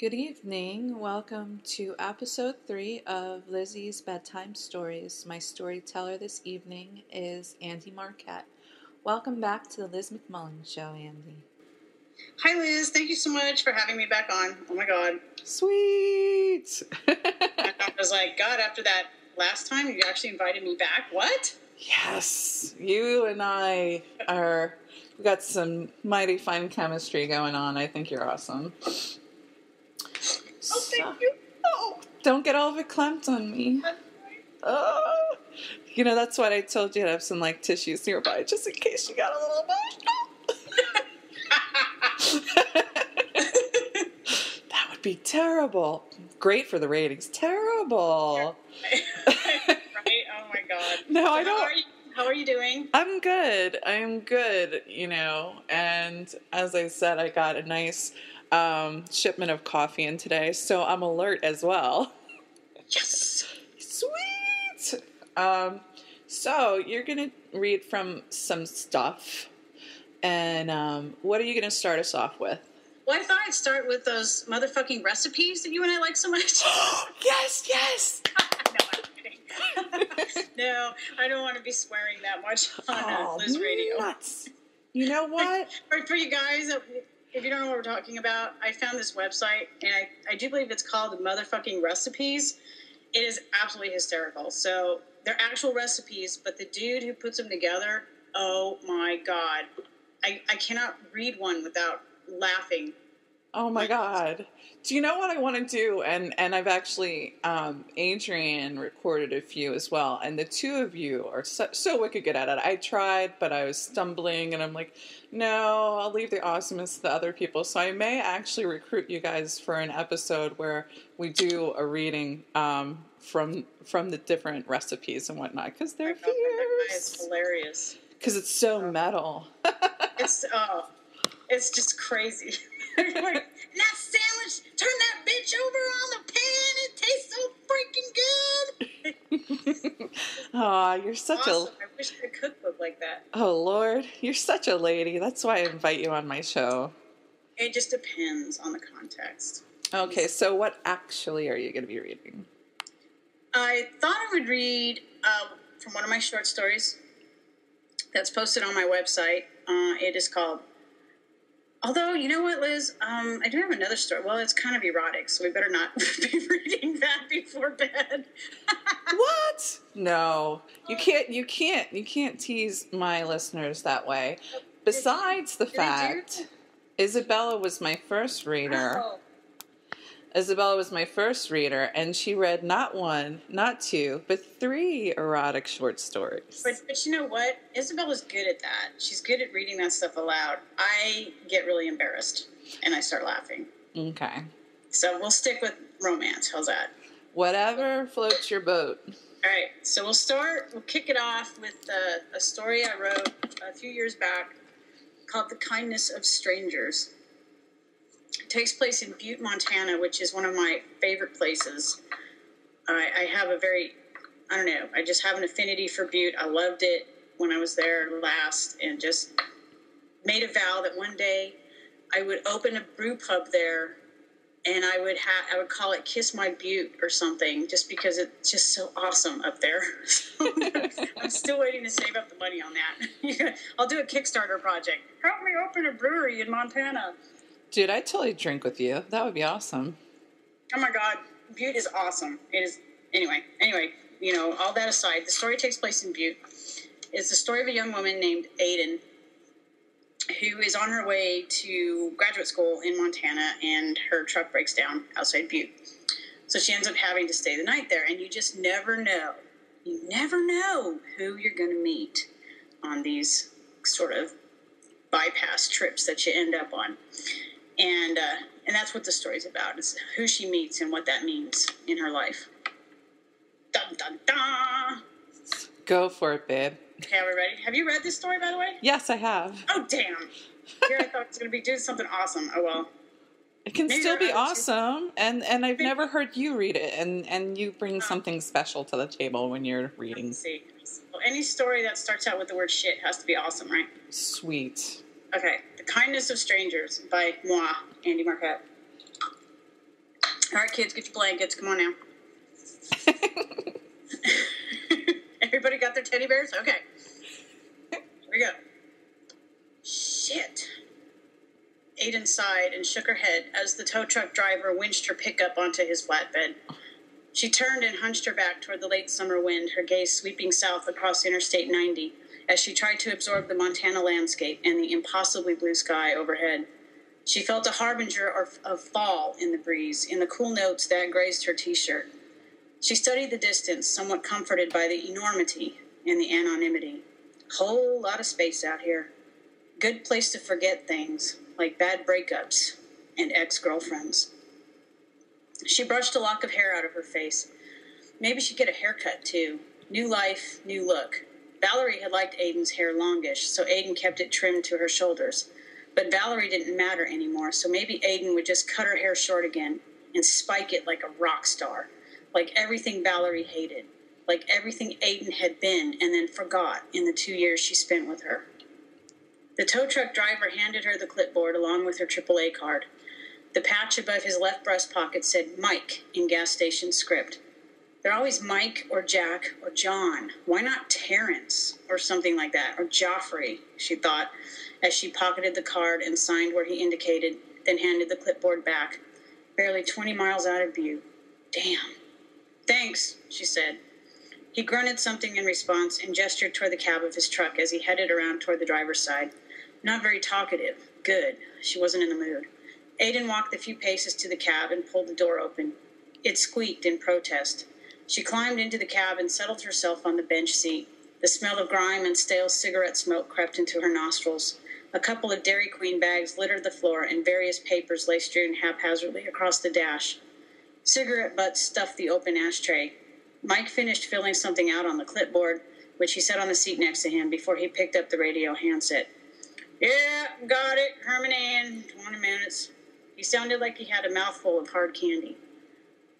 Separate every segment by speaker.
Speaker 1: Good evening. Welcome to episode 3 of Lizzie's Bedtime Stories. My storyteller this evening is Andi Marquette. Welcome back to the Liz McMullen Show, Andi.
Speaker 2: Hi, Liz. Thank you so much for having me back on. Oh, my God.
Speaker 1: Sweet!
Speaker 2: I was like, God, after that last time, you actually invited me back? What?
Speaker 1: Yes. You and I we got some mighty fine chemistry going on. I think you're awesome.
Speaker 2: Oh, thank you.
Speaker 1: Oh, don't get all verklempt on me. Oh. You know, that's what I told you to have some, tissues nearby, just in case you got a little That would be terrible. Great for the ratings. Terrible.
Speaker 2: Right? Oh, my God.
Speaker 1: No,
Speaker 2: so
Speaker 1: I don't.
Speaker 2: How are you doing?
Speaker 1: I'm good, and as I said, I got a nice shipment of coffee in today, so I'm alert as well.
Speaker 2: Yes!
Speaker 1: Sweet! So you're going to read from some stuff, and what are you going to start us off with?
Speaker 2: Well, I thought I'd start with those motherfucking recipes that you and I like so much.
Speaker 1: Yes!
Speaker 2: No, I'm kidding. No, I don't want to be swearing that much on Liz Radio.
Speaker 1: Nuts. You know what?
Speaker 2: For you guys, if you don't know what we're talking about, I found this website, and I do believe it's called Motherfucking Recipes. It is absolutely hysterical. So they're actual recipes, but the dude who puts them together, oh my God. I cannot read one without laughing.
Speaker 1: Oh my God. Do you know what I want to do? And I've actually, Adrian recorded a few as well. And the two of you are so wicked good at it. I tried, but I was stumbling and I'm like, no, I'll leave the awesomeness to the other people. So I may actually recruit you guys for an episode where we do a reading, from the different recipes and whatnot. Because they're fierce.
Speaker 2: That guy is hilarious.
Speaker 1: Because it's so metal.
Speaker 2: It's just crazy. Like, that sandwich, turn that bitch over on the pan. It tastes so freaking good.
Speaker 1: Aw, you're such
Speaker 2: awesome. I wish I could cook like that.
Speaker 1: Oh, Lord. You're such a lady. That's why I invite you on my show.
Speaker 2: It just depends on the context.
Speaker 1: Okay, so what actually are you going to be reading?
Speaker 2: I thought I would read from one of my short stories that's posted on my website. It is called... Although, you know what, Liz? I do have another story. Well, it's kind of erotic, so we better not be reading that before bed.
Speaker 1: What? No. You can't tease my listeners that way. Besides the fact, Isabella was my first reader.
Speaker 2: Oh.
Speaker 1: Isabella was my first reader, and she read not one, not two, but 3 erotic short stories.
Speaker 2: But you know what? Isabella's good at that. She's good at reading that stuff aloud. I get really embarrassed, and I start laughing.
Speaker 1: Okay.
Speaker 2: So we'll stick with romance. How's that?
Speaker 1: Whatever floats your boat.
Speaker 2: All right. So we'll kick it off with a story I wrote a few years back called The Kindness of Strangers. It takes place in Butte, Montana, which is one of my favorite places. I have I just have an affinity for Butte. I loved it when I was there last and just made a vow that one day I would open a brew pub there and I would call it Kiss My Butte or something, just because it's just so awesome up there. So I'm still waiting to save up the money on that. I'll do a Kickstarter project. Help me open a brewery in Montana.
Speaker 1: Dude, I'd totally drink with you. That would be awesome.
Speaker 2: Oh my God, Butte is awesome. It is. Anyway, all that aside, the story takes place in Butte. It's the story of a young woman named Aiden who is on her way to graduate school in Montana, and her truck breaks down outside Butte. So she ends up having to stay the night there, and you just never know. You never know who you're going to meet on these sort of bypass trips that you end up on. And that's what the story's about. It's who she meets and what that means in her life. Dun, dun, dun.
Speaker 1: Go for it, babe.
Speaker 2: Okay, are we ready? Have you read this story, by the way?
Speaker 1: Yes, I have.
Speaker 2: Oh, damn. Here I thought it was going to be doing something awesome. Oh, well.
Speaker 1: It can still be awesome. And I've never heard you read it. And you bring something special to the table when you're reading.
Speaker 2: Let's see. Well, any story that starts out with the word shit has to be awesome, right?
Speaker 1: Sweet.
Speaker 2: Okay. The Kindness of Strangers by moi, Andi Marquette. All right, kids, get your blankets. Come on now. Everybody got their teddy bears? Okay. Here we go. Shit. Aidan sighed and shook her head as the tow truck driver winched her pickup onto his flatbed. She turned and hunched her back toward the late summer wind, her gaze sweeping south across Interstate 90 as she tried to absorb the Montana landscape and the impossibly blue sky overhead. She felt a harbinger of fall in the breeze, in the cool notes that grazed her T-shirt. She studied the distance, somewhat comforted by the enormity and the anonymity. Whole lot of space out here. Good place to forget things, like bad breakups and ex-girlfriends. She brushed a lock of hair out of her face. Maybe she'd get a haircut, too. New life, new look. Valerie had liked Aiden's hair longish, so Aiden kept it trimmed to her shoulders. But Valerie didn't matter anymore, so maybe Aiden would just cut her hair short again and spike it like a rock star, like everything Valerie hated, like everything Aiden had been and then forgot in the 2 years she spent with her. The tow truck driver handed her the clipboard along with her AAA card. The patch above his left breast pocket said Mike in gas station script. They're always Mike or Jack or John. Why not Terrence or something like that? Or Joffrey, she thought, as she pocketed the card and signed where he indicated, then handed the clipboard back. Barely 20 miles out of Butte. Damn. Thanks, she said. He grunted something in response and gestured toward the cab of his truck as he headed around toward the driver's side. Not very talkative. Good. She wasn't in the mood. Aiden walked the few paces to the cab and pulled the door open. It squeaked in protest. She climbed into the cab and settled herself on the bench seat. The smell of grime and stale cigarette smoke crept into her nostrils. A couple of Dairy Queen bags littered the floor, and various papers lay strewn haphazardly across the dash. Cigarette butts stuffed the open ashtray. Mike finished filling something out on the clipboard, which he set on the seat next to him before he picked up the radio handset. Yeah, got it. Herman in 20 minutes. He sounded like he had a mouthful of hard candy.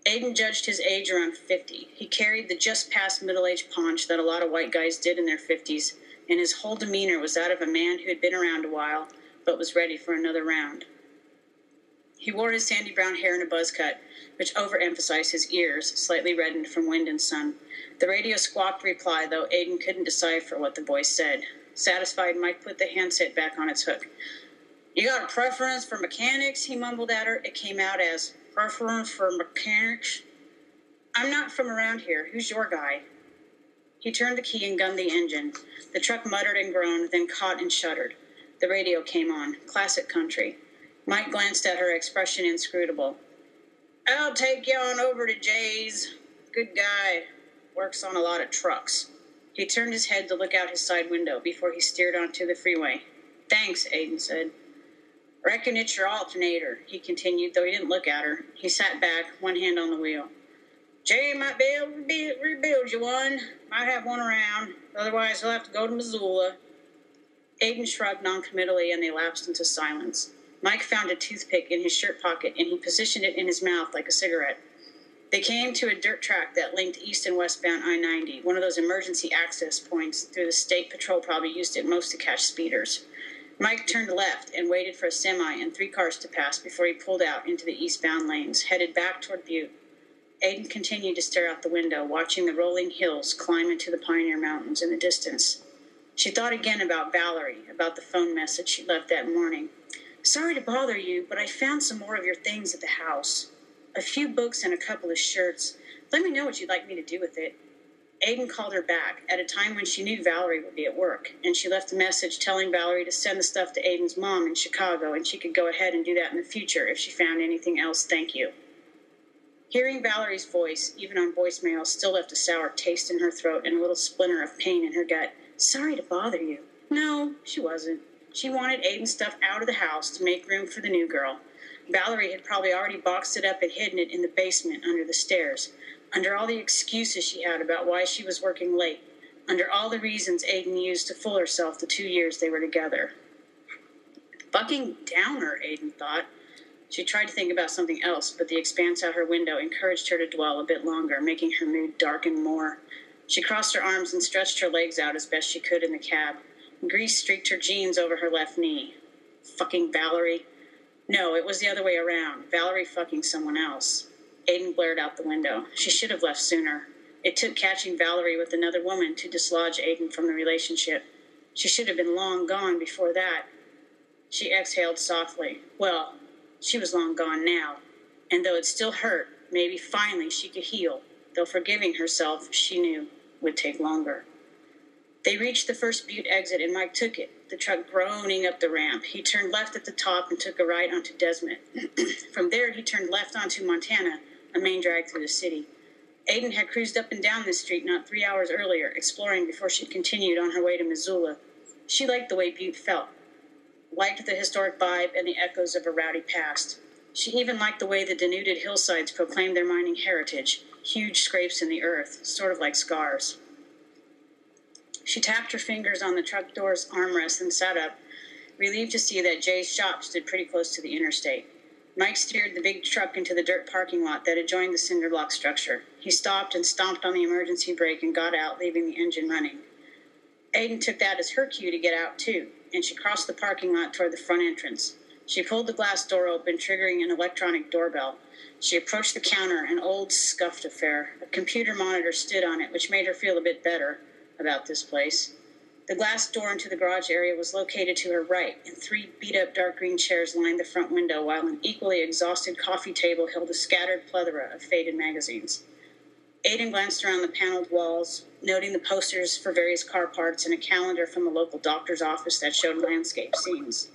Speaker 2: Aiden judged his age around 50. He carried the just-past middle-aged paunch that a lot of white guys did in their 50s, and his whole demeanor was that of a man who had been around a while, but was ready for another round. He wore his sandy brown hair in a buzz cut, which overemphasized his ears, slightly reddened from wind and sun. The radio squawked reply, though Aiden couldn't decipher what the voice said. Satisfied, Mike put the handset back on its hook. You got a preference for mechanics? He mumbled at her. It came out as, preference for mechanics? I'm not from around here. Who's your guy? He turned the key and gunned the engine. The truck muttered and groaned, then caught and shuddered. The radio came on. Classic country. Mike glanced at her, expression inscrutable. I'll take you on over to Jay's. Good guy. Works on a lot of trucks. He turned his head to look out his side window before he steered onto the freeway. Thanks, Aiden said. Reckon it's your alternator, he continued, though he didn't look at her. He sat back, one hand on the wheel. Jay might be able to rebuild you one. Might have one around. Otherwise, he'll have to go to Missoula. Aiden shrugged noncommittally, and they lapsed into silence. Mike found a toothpick in his shirt pocket, and he positioned it in his mouth like a cigarette. They came to a dirt track that linked east and westbound I-90, one of those emergency access points through the state patrol probably used it most to catch speeders. Mike turned left and waited for a semi and 3 cars to pass before he pulled out into the eastbound lanes, headed back toward Butte. Aiden continued to stare out the window, watching the rolling hills climb into the Pioneer Mountains in the distance. She thought again about Valerie, about the phone message she left that morning. Sorry to bother you, but I found some more of your things at the house. A few books and a couple of shirts. Let me know what you'd like me to do with it. Aiden called her back at a time when she knew Valerie would be at work, and she left a message telling Valerie to send the stuff to Aiden's mom in Chicago, and she could go ahead and do that in the future if she found anything else. Thank you. Hearing Valerie's voice, even on voicemail, still left a sour taste in her throat and a little splinter of pain in her gut. Sorry to bother you. No, she wasn't. She wanted Aiden's stuff out of the house to make room for the new girl. Valerie had probably already boxed it up and hidden it in the basement under the stairs, under all the excuses she had about why she was working late, under all the reasons Aiden used to fool herself the 2 years they were together. Fucking downer, Aiden thought. She tried to think about something else, but the expanse out her window encouraged her to dwell a bit longer, making her mood darken more. She crossed her arms and stretched her legs out as best she could in the cab. Grease streaked her jeans over her left knee. Fucking Valerie. No, it was the other way around. Valerie fucking someone else. Aiden glared out the window. She should have left sooner. It took catching Valerie with another woman to dislodge Aiden from the relationship. She should have been long gone before that. She exhaled softly. Well, she was long gone now. And though it still hurt, maybe finally she could heal, though forgiving herself, she knew, would take longer. They reached the first Butte exit, and Mike took it, the truck groaning up the ramp. He turned left at the top and took a right onto Desmond. From there, he turned left onto Montana, a main drag through the city. Aiden had cruised up and down this street not 3 hours earlier, exploring before she continued on her way to Missoula. She liked the way Butte felt, liked the historic vibe and the echoes of a rowdy past. She even liked the way the denuded hillsides proclaimed their mining heritage, huge scrapes in the earth, sort of like scars. She tapped her fingers on the truck door's armrest and sat up, relieved to see that Jay's shop stood pretty close to the interstate. Mike steered the big truck into the dirt parking lot that adjoined the cinder block structure. He stopped and stomped on the emergency brake and got out, leaving the engine running. Aiden took that as her cue to get out, too, and she crossed the parking lot toward the front entrance. She pulled the glass door open, triggering an electronic doorbell. She approached the counter, an old, scuffed affair. A computer monitor stood on it, which made her feel a bit better about this place. The glass door into the garage area was located to her right, and 3 beat-up dark green chairs lined the front window, while an equally exhausted coffee table held a scattered plethora of faded magazines. Aiden glanced around the paneled walls, noting the posters for various car parts and a calendar from a local doctor's office that showed landscape scenes.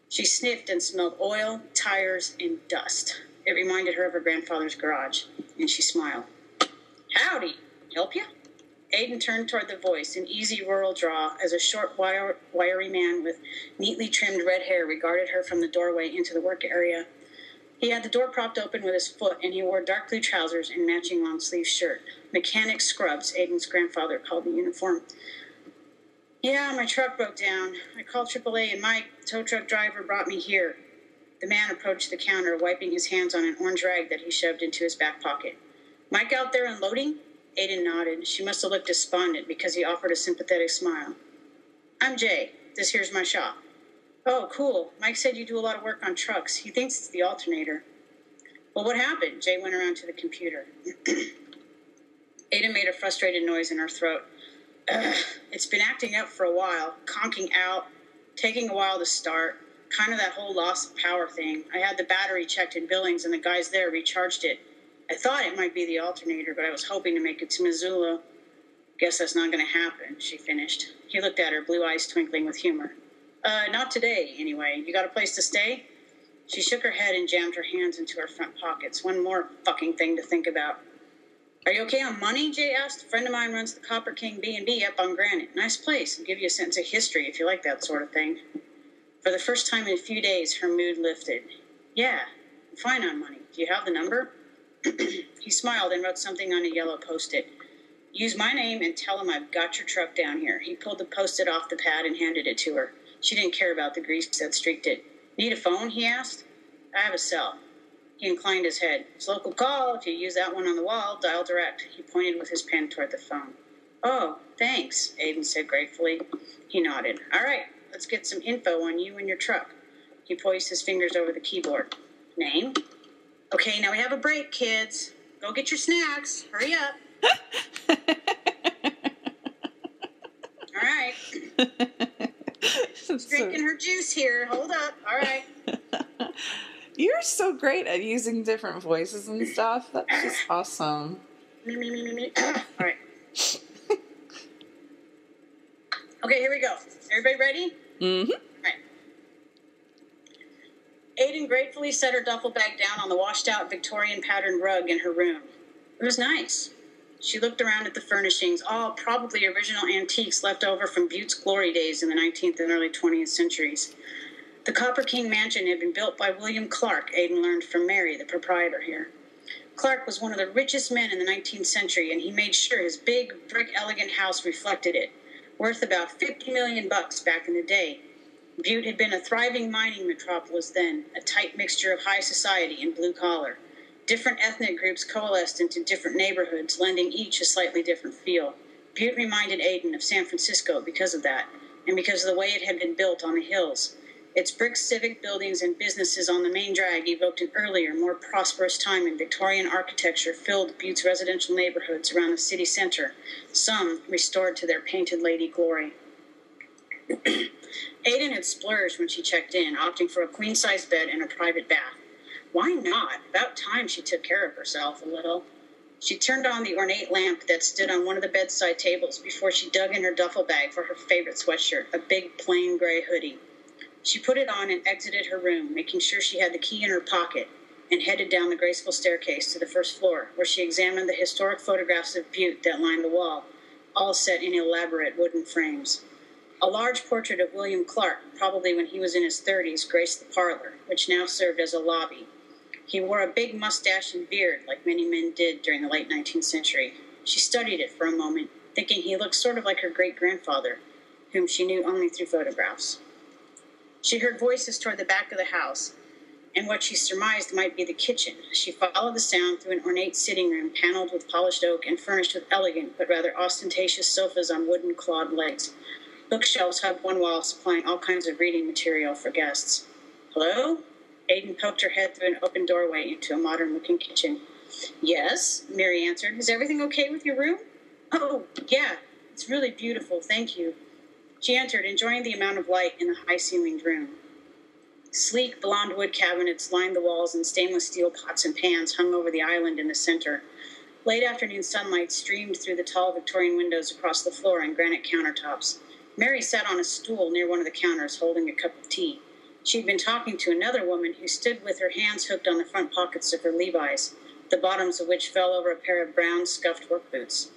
Speaker 2: She sniffed and smelled oil, tires, and dust. It reminded her of her grandfather's garage, and she smiled. "Howdy, help ya?" Aiden turned toward the voice, an easy rural drawl, as a short, wiry man with neatly trimmed red hair regarded her from the doorway into the work area. He had the door propped open with his foot, and he wore dark blue trousers and matching long-sleeve shirt. Mechanic scrubs, Aiden's grandfather called the uniform. "Yeah, my truck broke down. I called AAA, and Mike, the tow truck driver, brought me here." The man approached the counter, wiping his hands on an orange rag that he shoved into his back pocket. "Mike out there unloading?" Aiden nodded. She must have looked despondent because he offered a sympathetic smile. "I'm Jay. This here's my shop." "Oh, cool. Mike said you do a lot of work on trucks. He thinks it's the alternator." "Well, what happened?" Jay went around to the computer. Aiden made a frustrated noise in her throat. "It's been acting up for a while, conking out, taking a while to start, kind of that whole loss of power thing. I had the battery checked in Billings, and the guys there recharged it. I thought it might be the alternator, but I was hoping to make it to Missoula. Guess that's not going to happen," she finished. He looked at her, blue eyes twinkling with humor. Not today, anyway. You got a place to stay?" She shook her head and jammed her hands into her front pockets. One more fucking thing to think about. "Are you okay on money?" Jay asked. "A friend of mine runs the Copper King B&B up on Granite. Nice place. It'll give you a sense of history if you like that sort of thing." For the first time in a few days, her mood lifted. "Yeah, I'm fine on money. Do you have the number?" He smiled and wrote something on a yellow Post-it. "Use my name and tell him I've got your truck down here." He pulled the Post-it off the pad and handed it to her. She didn't care about the grease that streaked it. "Need a phone?" he asked. "I have a cell." He inclined his head. "It's local call. If you use that one on the wall, dial direct." He pointed with his pen toward the phone. "Oh, thanks," Aiden said gratefully. He nodded. "All right, let's get some info on you and your truck." He poised his fingers over the keyboard. "Name?" "Okay, now we have a break, kids. Go get your snacks. Hurry up." "All right." She's drinking her juice here. Hold up. All right.
Speaker 1: You're so great at using different voices and stuff. That's just awesome.
Speaker 2: Me. All right. Okay, here we go. Everybody ready?
Speaker 1: Mm-hmm.
Speaker 2: All right. Aiden gratefully set her duffel bag down on the washed-out Victorian patterned rug in her room. It was nice. She looked around at the furnishings, all probably original antiques left over from Butte's glory days in the 19th and early 20th centuries. The Copper King mansion had been built by William Clark, Aiden learned from Mary, the proprietor here. Clark was one of the richest men in the 19th century, and he made sure his big, brick, elegant house reflected it, worth about $50 million back in the day. Butte had been a thriving mining metropolis then, a tight mixture of high society and blue collar. Different ethnic groups coalesced into different neighborhoods, lending each a slightly different feel. Butte reminded Aiden of San Francisco because of that, and because of the way it had been built on the hills. Its brick civic buildings and businesses on the main drag evoked an earlier, more prosperous time in Victorian architecture filled Butte's residential neighborhoods around the city center, some restored to their painted lady glory. Aidan had splurged when she checked in, opting for a queen-size bed and a private bath. Why not? About time she took care of herself a little. She turned on the ornate lamp that stood on one of the bedside tables before she dug in her duffel bag for her favorite sweatshirt, a big plain gray hoodie. She put it on and exited her room, making sure she had the key in her pocket, and headed down the graceful staircase to the first floor, where she examined the historic photographs of Butte that lined the wall, all set in elaborate wooden frames. A large portrait of William Clark, probably when he was in his 30s, graced the parlor, which now served as a lobby. He wore a big mustache and beard, like many men did during the late 19th century. She studied it for a moment, thinking he looked sort of like her great-grandfather, whom she knew only through photographs. She heard voices toward the back of the house, and what she surmised might be the kitchen. She followed the sound through an ornate sitting room paneled with polished oak and furnished with elegant but rather ostentatious sofas on wooden clawed legs. Bookshelves hugged one wall, supplying all kinds of reading material for guests. "Hello?" Aiden poked her head through an open doorway into a modern-looking kitchen. "Yes," Mary answered. "Is everything okay with your room?" "Oh, yeah, it's really beautiful, thank you." She entered, enjoying the amount of light in the high-ceilinged room. Sleek, blonde wood cabinets lined the walls, and stainless steel pots and pans hung over the island in the center. Late afternoon sunlight streamed through the tall Victorian windows across the floor and granite countertops. Mary sat on a stool near one of the counters, holding a cup of tea. She'd been talking to another woman who stood with her hands hooked on the front pockets of her Levi's, the bottoms of which fell over a pair of brown, scuffed work boots.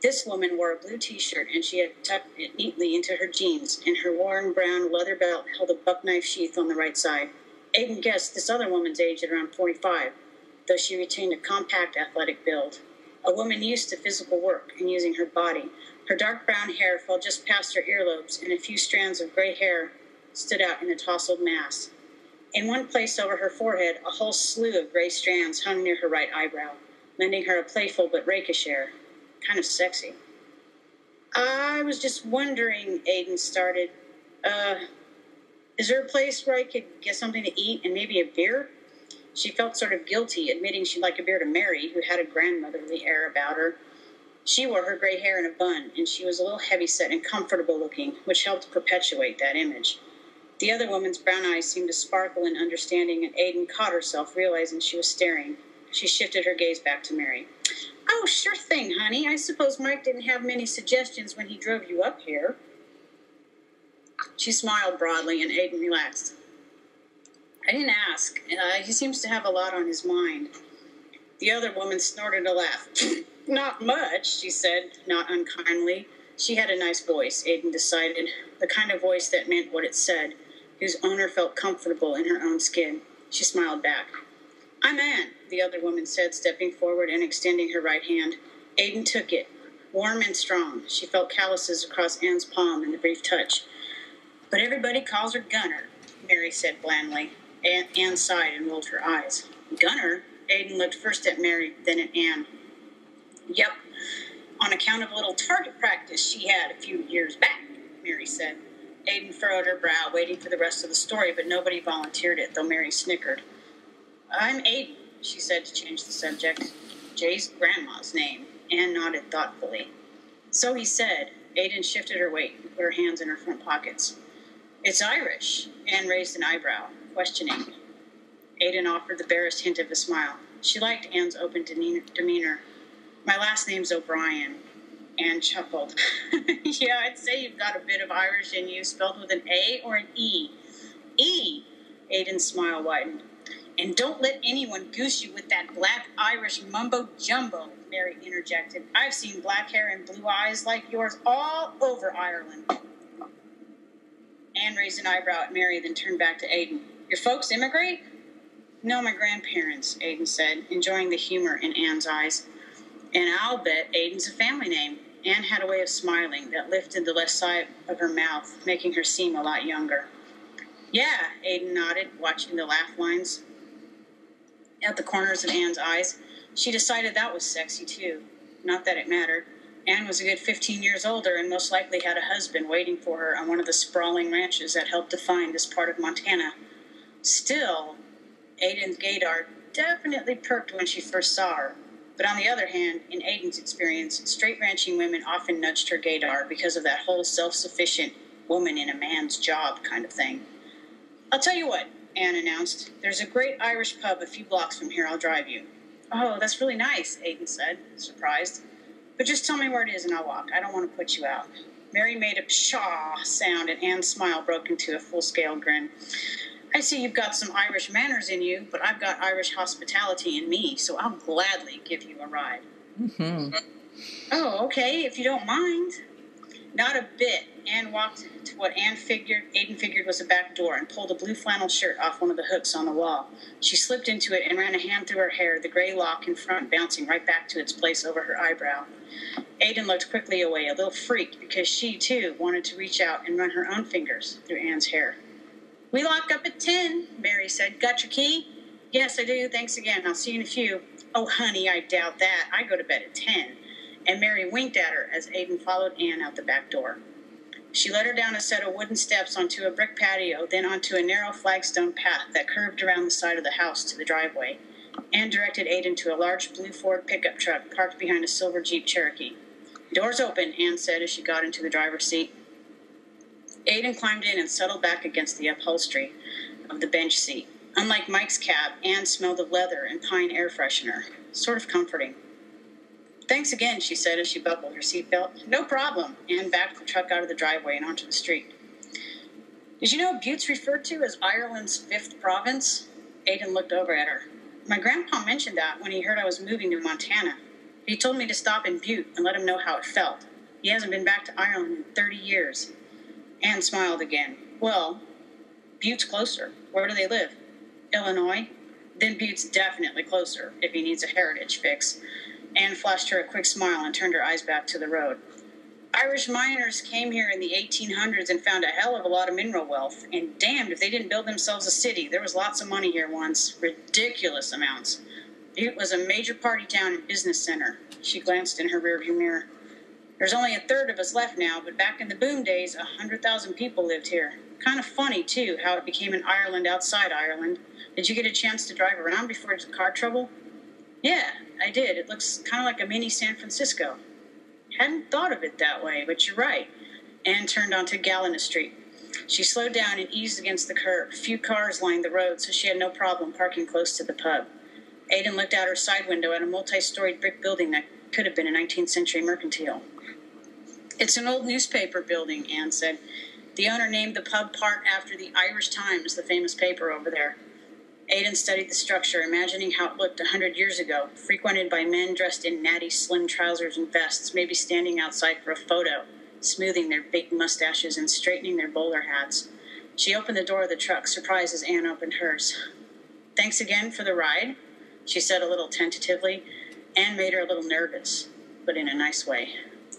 Speaker 2: This woman wore a blue T-shirt, and she had tucked it neatly into her jeans, and her worn brown leather belt held a buck-knife sheath on the right side. Aiden guessed this other woman's age at around 45, though she retained a compact, athletic build. A woman used to physical work and using her body. Her dark brown hair fell just past her earlobes, and a few strands of gray hair stood out in a tousled mass. In one place over her forehead, a whole slew of gray strands hung near her right eyebrow, lending her a playful but rakish air. Kind of sexy. "I was just wondering," Aiden started. Is there a place where I could get something to eat and maybe a beer?" She felt sort of guilty, admitting she'd like a beer to Mary, who had a grandmotherly air about her. She wore her gray hair in a bun, and she was a little heavy-set and comfortable-looking, which helped perpetuate that image. The other woman's brown eyes seemed to sparkle in understanding, and Aiden caught herself, realizing she was staring. She shifted her gaze back to Mary. "Oh, sure thing, honey. I suppose Mike didn't have many suggestions when he drove you up here." She smiled broadly, and Aiden relaxed. "I didn't ask. He seems to have a lot on his mind." The other woman snorted a laugh. "Not much," she said, not unkindly. She had a nice voice, Aiden decided, the kind of voice that meant what it said, whose owner felt comfortable in her own skin. She smiled back. "I'm Anne," the other woman said, stepping forward and extending her right hand. Aiden took it, warm and strong. She felt calluses across Anne's palm in the brief touch. "But everybody calls her Gunner," Mary said blandly. Anne sighed and rolled her eyes. "Gunner?" Aiden looked first at Mary, then at Anne. "Yep, on account of a little target practice she had a few years back," Mary said. Aiden furrowed her brow, waiting for the rest of the story, but nobody volunteered it, though Mary snickered. "I'm Aiden," she said to change the subject. "Jay's grandma's name." Anne nodded thoughtfully. "So he said." Aiden shifted her weight and put her hands in her front pockets. "It's Irish." Anne raised an eyebrow, questioning. Aiden offered the barest hint of a smile. She liked Anne's open demeanor. "My last name's O'Brien." Anne chuckled. "Yeah, I'd say you've got a bit of Irish in you, spelled with an A or an E." "E!" Aiden's smile widened. "And don't let anyone goose you with that black Irish mumbo-jumbo," Mary interjected. "I've seen black hair and blue eyes like yours all over Ireland." Anne raised an eyebrow at Mary, then turned back to Aiden. "Your folks immigrate?" "No, my grandparents," Aiden said, enjoying the humor in Anne's eyes. "And I'll bet Aiden's a family name." Anne had a way of smiling that lifted the left side of her mouth, making her seem a lot younger. "Yeah," Aiden nodded, watching the laugh lines at the corners of Anne's eyes. She decided that was sexy, too. Not that it mattered. Anne was a good 15 years older and most likely had a husband waiting for her on one of the sprawling ranches that helped define this part of Montana. Still, Aiden's gaydar definitely perked when she first saw her. But on the other hand, in Aiden's experience, straight ranching women often nudged her gaydar because of that whole self-sufficient woman in a man's job kind of thing. I'll tell you what, Anne announced. There's a great Irish pub a few blocks from here. I'll drive you. Oh, that's really nice, Aiden said, surprised. But just tell me where it is and I'll walk. I don't want to put you out. Mary made a pshaw sound and Anne's smile broke into a full-scale grin. I see you've got some Irish manners in you, but I've got Irish hospitality in me, so I'll gladly give you a ride.
Speaker 1: Mm-hmm.
Speaker 2: Oh, okay, if you don't mind. Not a bit. Anne walked to what Aiden figured was a back door and pulled a blue flannel shirt off one of the hooks on the wall. She slipped into it and ran a hand through her hair, the gray lock in front bouncing right back to its place over her eyebrow. Aiden looked quickly away, a little freaked, because she, too, wanted to reach out and run her own fingers through Anne's hair. We lock up at 10, Mary said. Got your key? Yes, I do. Thanks again. I'll see you in a few. Oh, honey, I doubt that. I go to bed at 10. And Mary winked at her as Aiden followed Anne out the back door. She led her down a set of wooden steps onto a brick patio, then onto a narrow flagstone path that curved around the side of the house to the driveway. Anne directed Aiden to a large blue Ford pickup truck parked behind a silver Jeep Cherokee. Doors open, Anne said as she got into the driver's seat. Aiden climbed in and settled back against the upholstery of the bench seat. Unlike Mike's cab, Anne smelled of leather and pine air freshener. Sort of comforting. Thanks again, she said as she buckled her seatbelt. No problem. Anne backed the truck out of the driveway and onto the street. Did you know Butte's referred to as Ireland's 5th province? Aiden looked over at her. My grandpa mentioned that when he heard I was moving to Montana. He told me to stop in Butte and let him know how it felt. He hasn't been back to Ireland in 30 years. Anne smiled again. Well, Butte's closer. Where do they live? Illinois? Then Butte's definitely closer if he needs a heritage fix. Anne flashed her a quick smile and turned her eyes back to the road. Irish miners came here in the 1800s and found a hell of a lot of mineral wealth, and damned if they didn't build themselves a city. There was lots of money here once. Ridiculous amounts. Butte was a major party town and business center. She glanced in her rearview mirror. There's only a third of us left now, but back in the boom days, 100,000 people lived here. Kind of funny, too, how it became an Ireland outside Ireland. Did you get a chance to drive around before the car trouble? Yeah, I did. It looks kind of like a mini San Francisco. Hadn't thought of it that way, but you're right. Anne turned onto Galena Street. She slowed down and eased against the curb. Few cars lined the road, so she had no problem parking close to the pub. Aiden looked out her side window at a multi-storied brick building that could have been a 19th century mercantile. It's an old newspaper building, Anne said. The owner named the pub part after the Irish Times, the famous paper over there. Aiden studied the structure, imagining how it looked 100 years ago, frequented by men dressed in natty slim trousers and vests, maybe standing outside for a photo, smoothing their big mustaches and straightening their bowler hats. She opened the door of the truck, surprised as Anne opened hers. Thanks again for the ride, she said a little tentatively. Anne made her a little nervous, but in a nice way.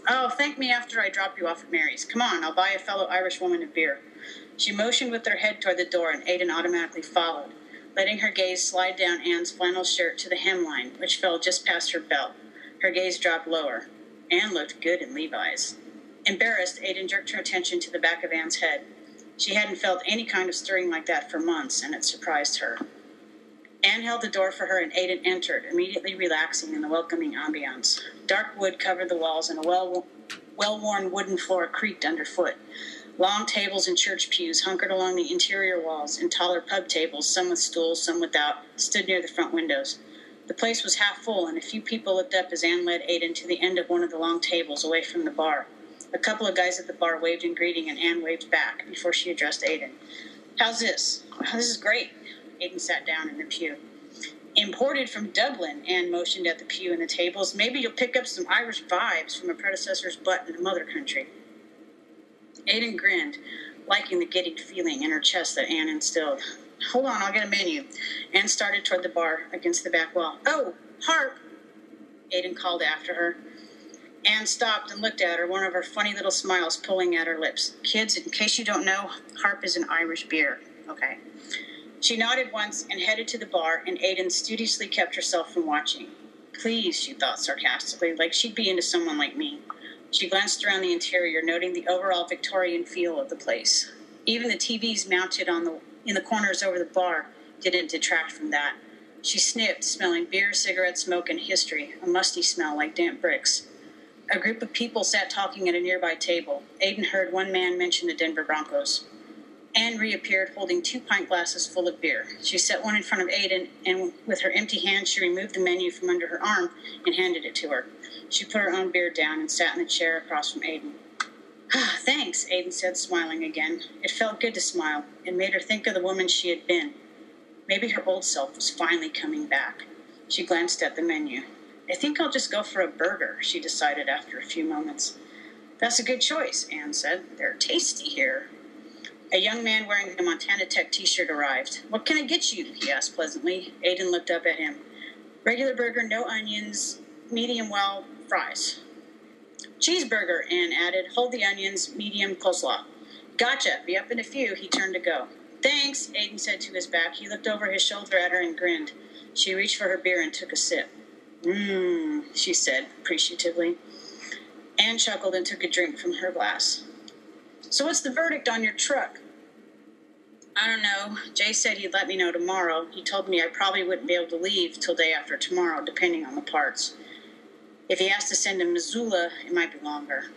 Speaker 2: Oh, thank me after I drop you off at Mary's. Come on, I'll buy a fellow Irish woman a beer. She motioned with her head toward the door, and Aiden automatically followed, letting her gaze slide down Anne's flannel shirt to the hemline, which fell just past her belt. Her gaze dropped lower. Anne looked good in Levi's. Embarrassed, Aiden jerked her attention to the back of Anne's head. She hadn't felt any kind of stirring like that for months, and it surprised her. Anne held the door for her, and Aiden entered, immediately relaxing in the welcoming ambiance. Dark wood covered the walls, and a well-worn wooden floor creaked underfoot. Long tables and church pews hunkered along the interior walls, and taller pub tables, some with stools, some without, stood near the front windows. The place was half full, and a few people looked up as Anne led Aiden to the end of one of the long tables away from the bar. A couple of guys at the bar waved in greeting, and Anne waved back before she addressed Aiden. How's this? This is great. Aiden sat down in the pew. Imported from Dublin, Anne motioned at the pew and the tables. Maybe you'll pick up some Irish vibes from a predecessor's butt in the mother country. Aiden grinned, liking the giddy feeling in her chest that Anne instilled. Hold on, I'll get a menu. Anne started toward the bar against the back wall. Oh, harp! Aiden called after her. Anne stopped and looked at her, one of her funny little smiles pulling at her lips. Kids, in case you don't know, harp is an Irish beer. Okay. She nodded once and headed to the bar, and Aiden studiously kept herself from watching. please, she thought sarcastically, like she'd be into someone like me. She glanced around the interior, noting the overall Victorian feel of the place. Even the TVs mounted in the corners over the bar didn't detract from that. She sniffed, smelling beer, cigarette smoke, and history, a musty smell like damp bricks. A group of people sat talking at a nearby table. Aiden heard one man mention the Denver Broncos. Anne reappeared holding 2 pint glasses full of beer. She set one in front of Aiden, and with her empty hand, she removed the menu from under her arm and handed it to her. She put her own beer down and sat in the chair across from Aiden. "Ah, thanks," Aiden said, smiling again. It felt good to smile. It made her think of the woman she had been. Maybe her old self was finally coming back. She glanced at the menu. "I think I'll just go for a burger," she decided after a few moments. "That's a good choice," Anne said. "They're tasty here." A young man wearing a Montana Tech t-shirt arrived. "What can I get you?" he asked pleasantly. Aiden looked up at him. "Regular burger, no onions, medium well, fries." "Cheeseburger," Anne added. "Hold the onions, medium coleslaw." "Gotcha. Be up in a few." He turned to go. "Thanks," Aiden said to his back. He looked over his shoulder at her and grinned. She reached for her beer and took a sip. She said appreciatively. Anne chuckled and took a drink from her glass. "So what's the verdict on your truck?" "I don't know. Jay said he'd let me know tomorrow. He told me I probably wouldn't be able to leave till day after tomorrow, depending on the parts. If he has to send to Missoula, it might be longer."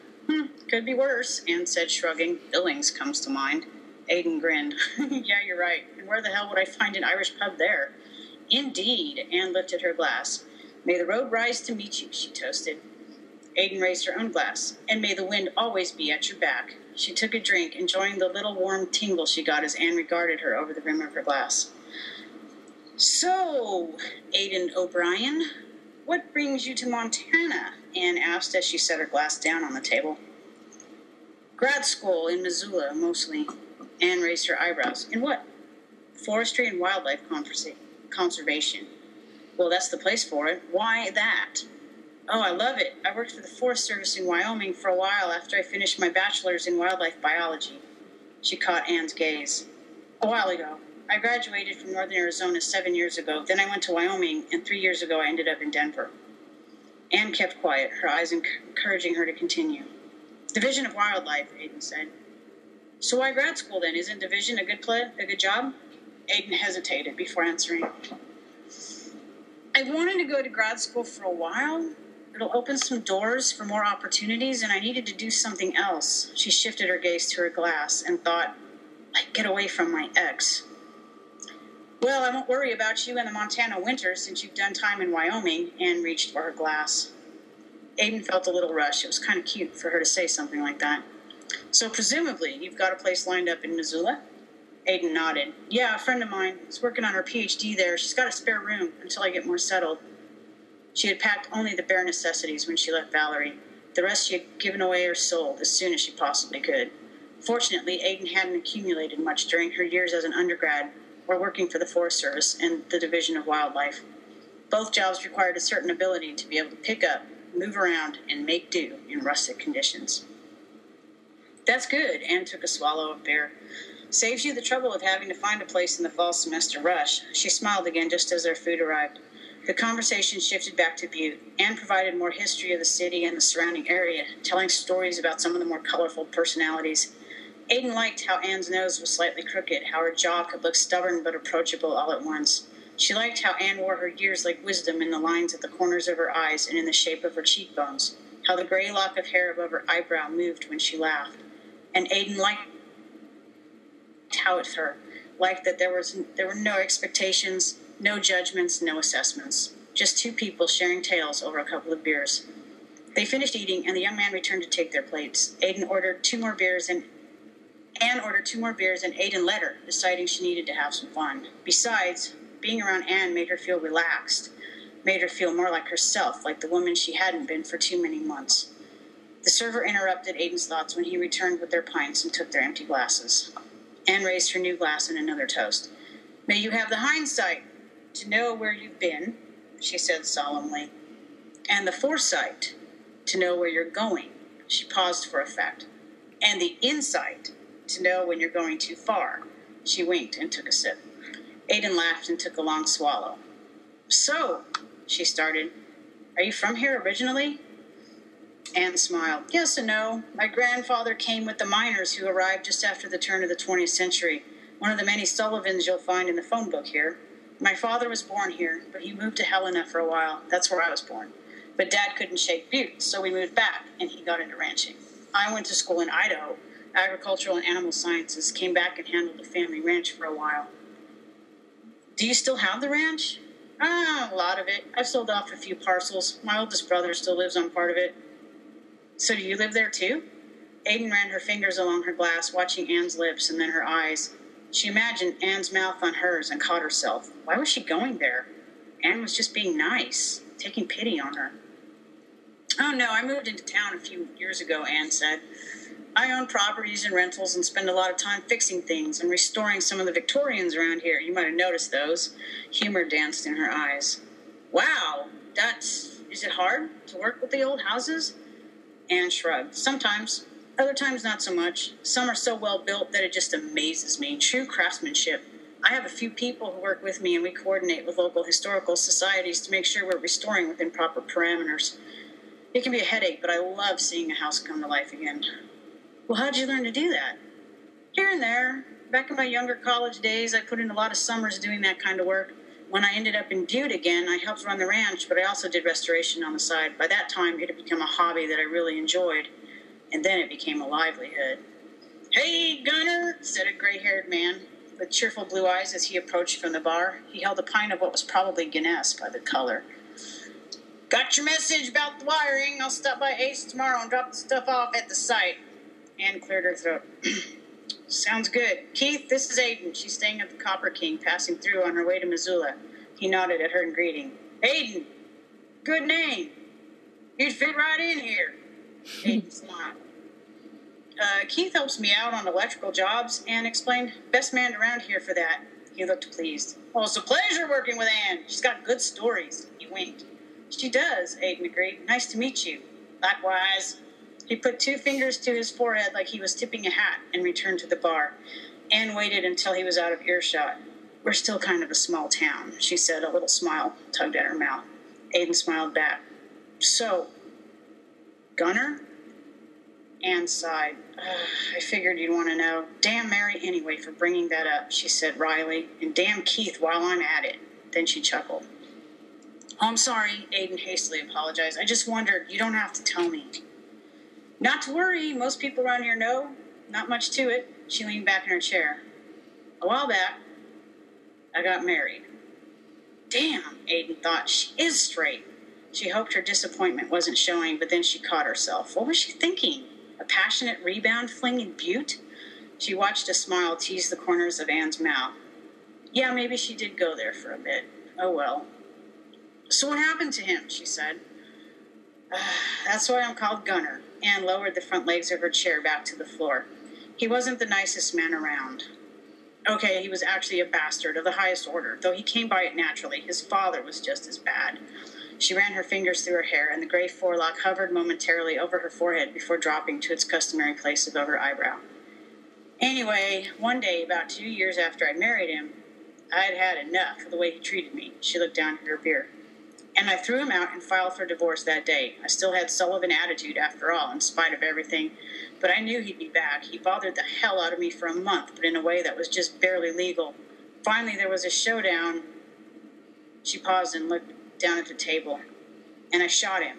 Speaker 2: "Could be worse," Anne said, shrugging. "Billings comes to mind." Aiden grinned. "Yeah, you're right. And where the hell would I find an Irish pub there?" "Indeed." Anne lifted her glass. "May the road rise to meet you," she toasted. Aiden raised her own glass. "And may the wind always be at your back." She took a drink, enjoying the little warm tingle she got as Anne regarded her over the rim of her glass. "So, Aidan O'Brien, what brings you to Montana?" Anne asked as she set her glass down on the table. "Grad school in Missoula, mostly." Anne raised her eyebrows. "In what?" "Forestry and wildlife conservation." "Well, that's the place for it. Why that?" "Oh, I love it. I worked for the Forest Service in Wyoming for a while after I finished my bachelor's in wildlife biology." She caught Anne's gaze. "A while ago. I graduated from Northern Arizona 7 years ago. Then I went to Wyoming, and 3 years ago I ended up in Denver." Anne kept quiet, her eyes encouraging her to continue. "Division of Wildlife," Aiden said. "So why grad school then? Isn't division a good job?" Aiden hesitated before answering. "I wanted to go to grad school for a while. It'll open some doors for more opportunities, and I needed to do something else." She shifted her gaze to her glass and thought, "Like, get away from my ex." "Well, I won't worry about you in the Montana winter since you've done time in Wyoming." Anne reached for her glass. Aiden felt a little rush. It was kind of cute for her to say something like that. "So presumably you've got a place lined up in Missoula?" Aiden nodded. "Yeah, a friend of mine is working on her PhD there. She's got a spare room until I get more settled." She had packed only the bare necessities when she left Valerie. The rest she had given away or sold as soon as she possibly could. Fortunately, Aiden hadn't accumulated much during her years as an undergrad or working for the Forest Service and the Division of Wildlife. Both jobs required a certain ability to be able to pick up, move around, and make do in rustic conditions. "That's good." Anne took a swallow of beer. "Saves you the trouble of having to find a place in the fall semester rush." She smiled again just as their food arrived. The conversation shifted back to Butte. Anne provided more history of the city and the surrounding area, telling stories about some of the more colorful personalities. Aiden liked how Anne's nose was slightly crooked, how her jaw could look stubborn but approachable all at once. She liked how Anne wore her years like wisdom in the lines at the corners of her eyes and in the shape of her cheekbones, how the gray lock of hair above her eyebrow moved when she laughed. And Aiden liked how it her, liked that there were no expectations, no judgments, no assessments. Just two people sharing tales over a couple of beers. They finished eating, and the young man returned to take their plates. Aiden ordered 2 more beers, and Anne ordered 2 more beers, and Aiden let her, deciding she needed to have some fun. Besides, being around Anne made her feel relaxed, made her feel more like herself, like the woman she hadn't been for too many months. The server interrupted Aiden's thoughts when he returned with their pints and took their empty glasses. Anne raised her new glass in another toast. "May you have the hindsight to know where you've been," she said solemnly, "and the foresight to know where you're going." She paused for effect. "And the insight to know when you're going too far." She winked and took a sip. Aiden laughed and took a long swallow. "So," she started, Are you from here originally? Anne smiled. Yes and no. My grandfather came with the miners who arrived just after the turn of the 20th century. One of the many Sullivans you'll find in the phone book here. My father was born here, but he moved to Helena for a while. That's where I was born. But Dad couldn't shake Butte, so we moved back, and he got into ranching. I went to school in Idaho, agricultural and animal sciences, came back and handled the family ranch for a while. Do you still have the ranch? A lot of it. I've sold off a few parcels. My oldest brother still lives on part of it. So do you live there too? Aiden ran her fingers along her glass, watching Anne's lips and then her eyes. She imagined Anne's mouth on hers and caught herself. Why was she going there? Anne was just being nice, taking pity on her. Oh no, I moved into town a few years ago, Anne said. I own properties and rentals and spend a lot of time fixing things and restoring some of the Victorians around here. You might have noticed those. Humor danced in her eyes. Wow, is it hard to work with the old houses? Anne shrugged. Sometimes. Other times not so much. Some are so well built that it just amazes me. True craftsmanship. I have a few people who work with me and we coordinate with local historical societies to make sure we're restoring within proper parameters. It can be a headache, but I love seeing a house come to life again. Well, how'd you learn to do that? Here and there. Back in my younger college days, I put in a lot of summers doing that kind of work. When I ended up in Butte again, I helped run the ranch, but I also did restoration on the side. By that time, it had become a hobby that I really enjoyed, and then it became a livelihood. Hey, Gunner, said a gray-haired man with cheerful blue eyes as he approached from the bar. He held a pint of what was probably Guinness by the color. Got your message about the wiring. I'll stop by Ace tomorrow and drop the stuff off at the site. Anne cleared her throat. Sounds good. Keith, this is Aidan. She's staying at the Copper King, passing through on her way to Missoula. He nodded at her in greeting. Aidan! Good name. You'd fit right in here. Aidan smiled. Keith helps me out on electrical jobs, Anne explained. Best man around here for that. He looked pleased. Well, it's a pleasure working with Anne. She's got good stories. He winked. She does, Aidan agreed. Nice to meet you. Likewise. He put 2 fingers to his forehead like he was tipping a hat and returned to the bar. Anne waited until he was out of earshot. We're still kind of a small town, she said, a little smile tugged at her mouth. Aidan smiled back. So, Gunner? Anne sighed. I figured you'd want to know. Damn Mary anyway for bringing that up, she said wryly, and damn Keith while I'm at it. Then she chuckled. Oh, I'm sorry, Aidan hastily apologized. I just wondered. You don't have to tell me. Not to worry. Most people around here know. Not much to it. She leaned back in her chair. A while back, I got married. Damn, Aidan thought. She is straight. She hoped her disappointment wasn't showing, but then she caught herself. What was she thinking? A passionate rebound fling in Butte? She watched a smile tease the corners of Anne's mouth. Yeah, maybe she did go there for a bit. Oh, well. So what happened to him, she said. That's why I'm called Gunner. Anne lowered the front legs of her chair back to the floor. He wasn't the nicest man around. Okay, he was actually a bastard of the highest order, though he came by it naturally. His father was just as bad. She ran her fingers through her hair, and the gray forelock hovered momentarily over her forehead before dropping to its customary place above her eyebrow. Anyway, one day, about 2 years after I married him, I'd had enough of the way he treated me. She looked down at her beer. And I threw him out and filed for divorce that day. I still had Sullivan attitude after all, in spite of everything. But I knew he'd be back. He bothered the hell out of me for a month, but in a way that was just barely legal. Finally, there was a showdown. She paused and looked down at the table. And I shot him.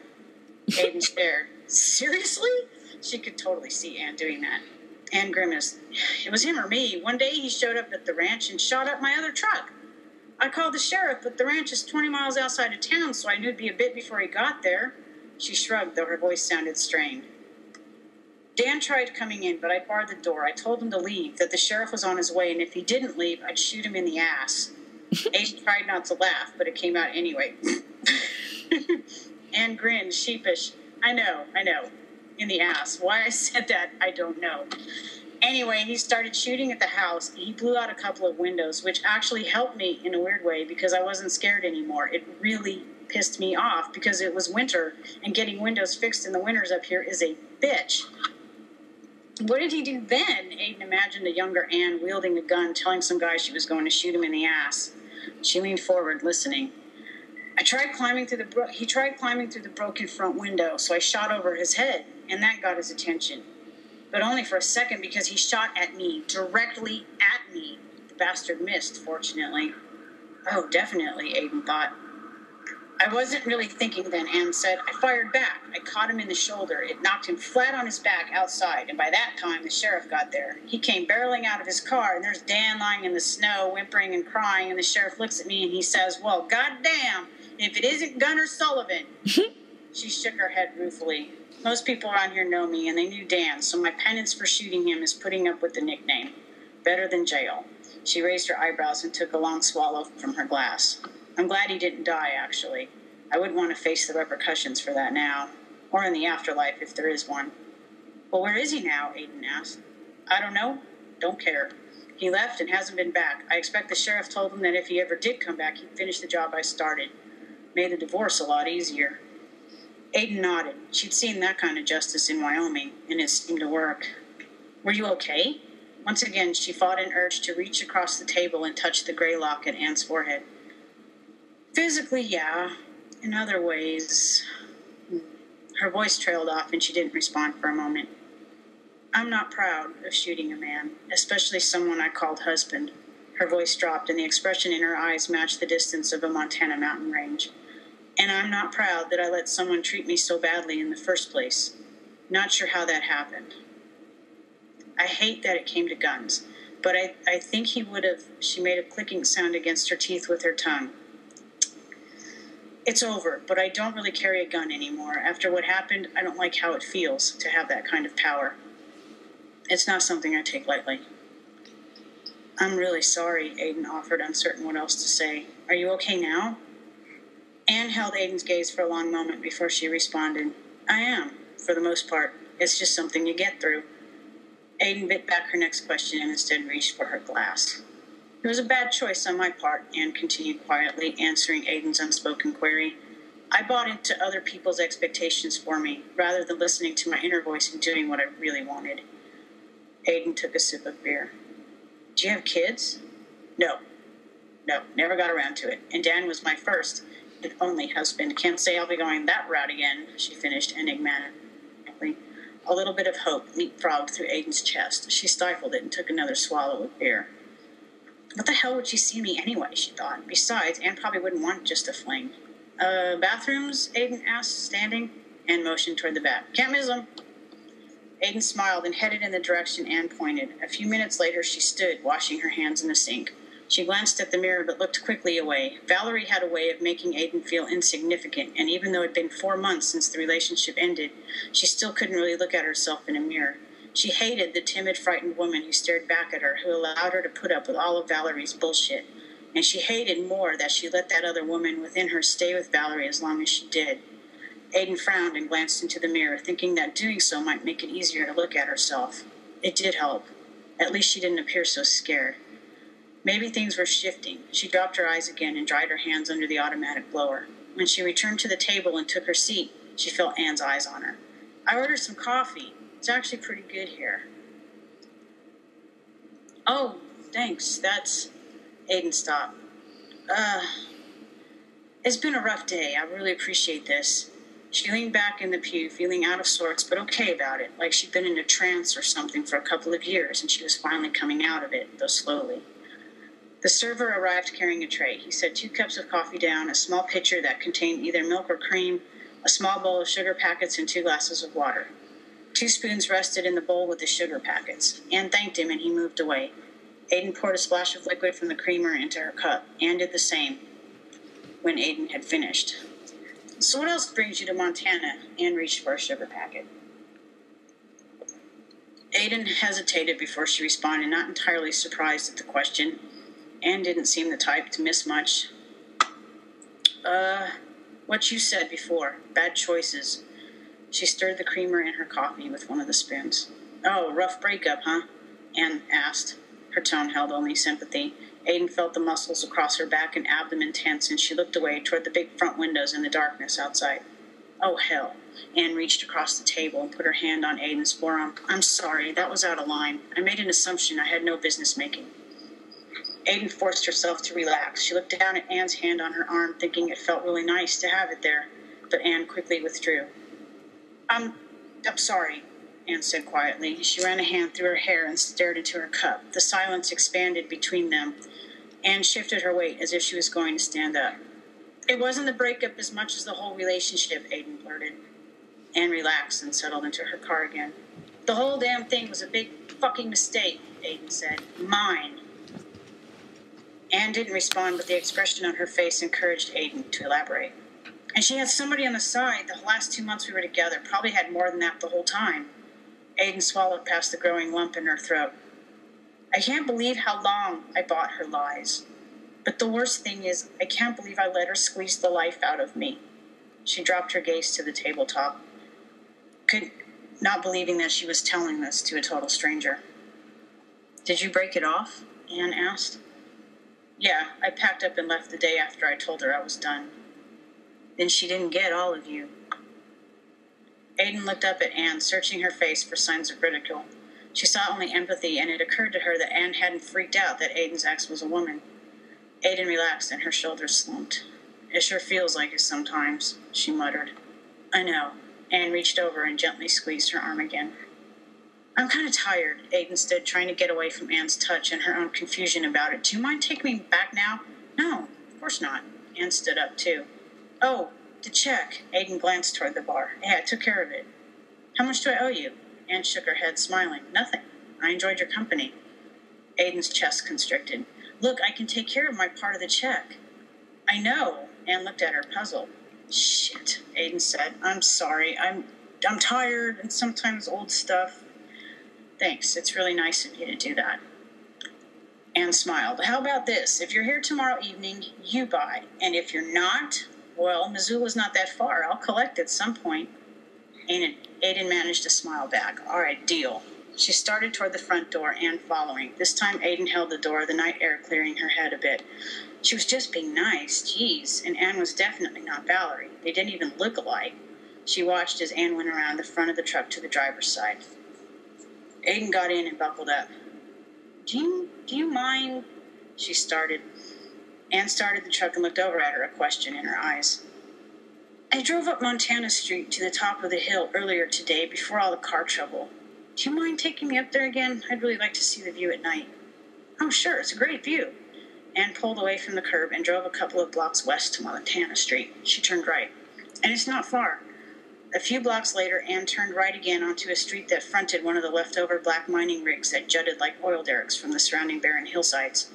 Speaker 2: Aiden stared. Seriously? She could totally see Anne doing that. Anne grimaced. It was him or me. One day he showed up at the ranch and shot up my other truck. I called the sheriff, but the ranch is 20 miles outside of town, so I knew it'd be a bit before he got there. She shrugged, though her voice sounded strained. Dan tried coming in, but I barred the door. I told him to leave, that the sheriff was on his way, and if he didn't leave, I'd shoot him in the ass. Aiden tried not to laugh, but it came out anyway. Anne grinned, sheepish. I know. In the ass. Why I said that, I don't know. Anyway, he started shooting at the house. He blew out a couple of windows, which actually helped me in a weird way because I wasn't scared anymore. It really pissed me off because it was winter, and getting windows fixed in the winters up here is a bitch. What did he do then? Aiden imagined a younger Anne wielding a gun, telling some guy she was going to shoot him in the ass. She leaned forward, listening. He tried climbing through the broken front window, so I shot over his head, and that got his attention. But only for a second, because he shot at me, directly at me. The bastard missed, fortunately. Oh, definitely, Aiden thought. I wasn't really thinking then, Anne said. I fired back. I caught him in the shoulder. It knocked him flat on his back outside, and by that time, the sheriff got there. He came barreling out of his car, and there's Dan lying in the snow, whimpering and crying, and the sheriff looks at me and he says, well, goddamn, if it isn't Gunner Sullivan. She shook her head ruefully. Most people around here know me, and they knew Dan, so my penance for shooting him is putting up with the nickname. Better than jail. She raised her eyebrows and took a long swallow from her glass. I'm glad he didn't die, actually. I wouldn't want to face the repercussions for that now, or in the afterlife if there is one. Well, where is he now? Aiden asked. I don't know. Don't care. He left and hasn't been back. I expect the sheriff told him that if he ever did come back, he'd finish the job I started. Made the divorce a lot easier. Aiden nodded. She'd seen that kind of justice in Wyoming, and it seemed to work. Were you okay? Once again, she fought an urge to reach across the table and touch the gray lock at Anne's forehead. Physically, yeah. In other ways... Her voice trailed off and she didn't respond for a moment. I'm not proud of shooting a man, especially someone I called husband. Her voice dropped and the expression in her eyes matched the distance of a Montana mountain range. And I'm not proud that I let someone treat me so badly in the first place. Not sure how that happened. I hate that it came to guns, but I think he would have... She made a clicking sound against her teeth with her tongue. It's over, but I don't really carry a gun anymore. After what happened, I don't like how it feels to have that kind of power. It's not something I take lightly. I'm really sorry, Aiden offered, uncertain what else to say. Are you okay now? Anne held Aiden's gaze for a long moment before she responded. I am, for the most part. It's just something you get through. Aiden bit back her next question and instead reached for her glass. It was a bad choice on my part, Anne continued quietly, answering Aiden's unspoken query. I bought into other people's expectations for me, rather than listening to my inner voice and doing what I really wanted. Aiden took a sip of beer. Do you have kids? No, never got around to it. And Dan was my first and only husband. Can't say I'll be going that route again, she finished enigmatically. A little bit of hope leapfrogged through Aiden's chest. She stifled it and took another swallow of beer. What the hell would she see me anyway, she thought. Besides, Anne probably wouldn't want just a fling. Bathrooms? Aiden asked, standing. Anne motioned toward the back. Can't miss them. Aiden smiled and headed in the direction Anne pointed. A few minutes later, she stood, washing her hands in the sink. She glanced at the mirror but looked quickly away. Valerie had a way of making Aiden feel insignificant, and even though it had been 4 months since the relationship ended, she still couldn't really look at herself in a mirror. She hated the timid, frightened woman who stared back at her, who allowed her to put up with all of Valerie's bullshit. And she hated more that she let that other woman within her stay with Valerie as long as she did. Aiden frowned and glanced into the mirror, thinking that doing so might make it easier to look at herself. It did help. At least she didn't appear so scared. Maybe things were shifting. She dropped her eyes again and dried her hands under the automatic blower. When she returned to the table and took her seat, she felt Anne's eyes on her. I ordered some coffee. It's actually pretty good here. Oh, thanks. That's... Aiden stopped. It's been a rough day. I really appreciate this. She leaned back in the pew, feeling out of sorts, but okay about it, like she'd been in a trance or something for a couple of years, and she was finally coming out of it, though slowly. The server arrived carrying a tray. He set 2 cups of coffee down, a small pitcher that contained either milk or cream, a small bowl of sugar packets, and 2 glasses of water. 2 spoons rested in the bowl with the sugar packets. Anne thanked him, and he moved away. Aiden poured a splash of liquid from the creamer into her cup. Anne did the same when Aiden had finished. So what else brings you to Montana? Anne reached for a sugar packet. Aiden hesitated before she responded, not entirely surprised at the question. Anne didn't seem the type to miss much. What you said before. Bad choices. She stirred the creamer in her coffee with one of the spoons. Oh, rough breakup, huh? Anne asked. Her tone held only sympathy. Aiden felt the muscles across her back and abdomen tense, and she looked away toward the big front windows in the darkness outside. Oh, hell. Anne reached across the table and put her hand on Aiden's forearm. I'm sorry, that was out of line. I made an assumption I had no business making. Aiden forced herself to relax. She looked down at Anne's hand on her arm, thinking it felt really nice to have it there, but Anne quickly withdrew. I'm sorry, Anne said quietly. She ran a hand through her hair and stared into her cup. The silence expanded between them. Anne shifted her weight as if she was going to stand up. It wasn't the breakup as much as the whole relationship, Aiden blurted. Anne relaxed and settled into her car again. The whole damn thing was a big fucking mistake, Aiden said. Mine. Anne didn't respond, but the expression on her face encouraged Aiden to elaborate. And she had somebody on the side the last 2 months we were together, probably had more than that the whole time. Aiden swallowed past the growing lump in her throat. I can't believe how long I bought her lies. But the worst thing is, I can't believe I let her squeeze the life out of me. She dropped her gaze to the tabletop, not believing that she was telling this to a total stranger. Did you break it off? Anne asked. Yeah, I packed up and left the day after I told her I was done. Then she didn't get all of you. Aiden looked up at Anne, searching her face for signs of ridicule. She saw only empathy, and it occurred to her that Anne hadn't freaked out that Aiden's ex was a woman. Aiden relaxed, and her shoulders slumped. It sure feels like it sometimes, she muttered. I know. Anne reached over and gently squeezed her arm again. I'm kind of tired, Aiden stood, trying to get away from Anne's touch and her own confusion about it. Do you mind taking me back now? No, of course not. Anne stood up, too. Oh, the check. Aiden glanced toward the bar. Yeah, I took care of it. How much do I owe you? Anne shook her head, smiling. Nothing. I enjoyed your company. Aiden's chest constricted. Look, I can take care of my part of the check. I know. Anne looked at her, puzzled. Shit, Aiden said. I'm sorry. I'm tired and sometimes old stuff. Thanks. It's really nice of you to do that. Anne smiled. How about this? If you're here tomorrow evening, you buy. And if you're not, well, Missoula's not that far. I'll collect at some point. Aiden managed to smile back. All right, deal. She started toward the front door, Anne following. This time Aiden held the door, the night air clearing her head a bit. She was just being nice, geez, and Anne was definitely not Valerie. They didn't even look alike. She watched as Anne went around the front of the truck to the driver's side. Aiden got in and buckled up. Do you mind? She started. Anne started the truck and looked over at her, a question in her eyes. I drove up Montana Street to the top of the hill earlier today before all the car trouble. Do you mind taking me up there again? I'd really like to see the view at night. Oh, sure, it's a great view. Anne pulled away from the curb and drove a couple of blocks west to Montana Street. She turned right. And it's not far. A few blocks later, Anne turned right again onto a street that fronted one of the leftover black mining rigs that jutted like oil derricks from the surrounding barren hillsides.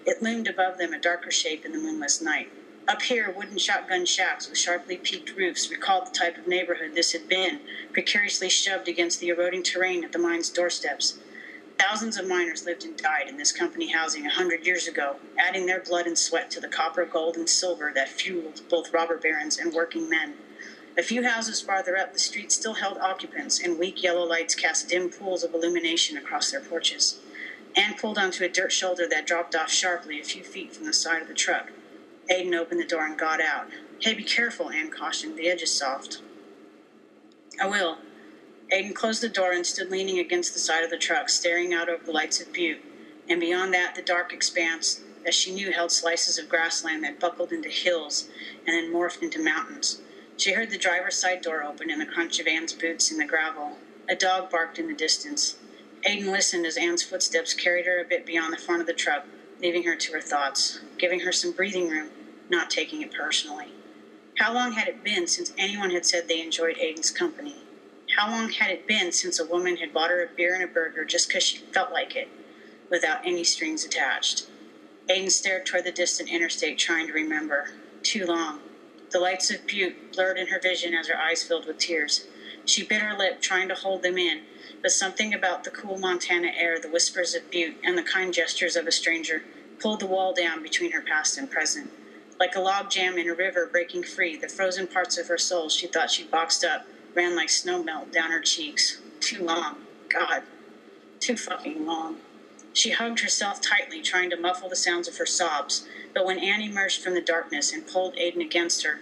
Speaker 2: It loomed above them, a darker shape in the moonless night. Up here, wooden shotgun shacks with sharply peaked roofs recalled the type of neighborhood this had been, precariously shoved against the eroding terrain at the mine's doorsteps. Thousands of miners lived and died in this company housing 100 years ago, adding their blood and sweat to the copper, gold, and silver that fueled both robber barons and working men. A few houses farther up, the street still held occupants, and weak yellow lights cast dim pools of illumination across their porches. Anne pulled onto a dirt shoulder that dropped off sharply a few feet from the side of the truck. Aiden opened the door and got out. Hey, be careful, Anne cautioned. The edge is soft. I will. Aiden closed the door and stood leaning against the side of the truck, staring out over the lights of Butte, and beyond that the dark expanse that she knew held slices of grassland that buckled into hills and then morphed into mountains. She heard the driver's side door open and the crunch of Anne's boots in the gravel. A dog barked in the distance. Aiden listened as Anne's footsteps carried her a bit beyond the front of the truck, leaving her to her thoughts, giving her some breathing room, not taking it personally. How long had it been since anyone had said they enjoyed Aiden's company? How long had it been since a woman had bought her a beer and a burger just because she felt like it, without any strings attached? Aiden stared toward the distant interstate, trying to remember. Too long. The lights of Butte blurred in her vision as her eyes filled with tears. She bit her lip, trying to hold them in, but something about the cool Montana air, the whispers of Butte, and the kind gestures of a stranger pulled the wall down between her past and present. Like a log jam in a river breaking free, the frozen parts of her soul she thought she'd boxed up ran like snow melt down her cheeks. Too long. God. Too fucking long. She hugged herself tightly, trying to muffle the sounds of her sobs, but when Anne emerged from the darkness and pulled Aiden against her,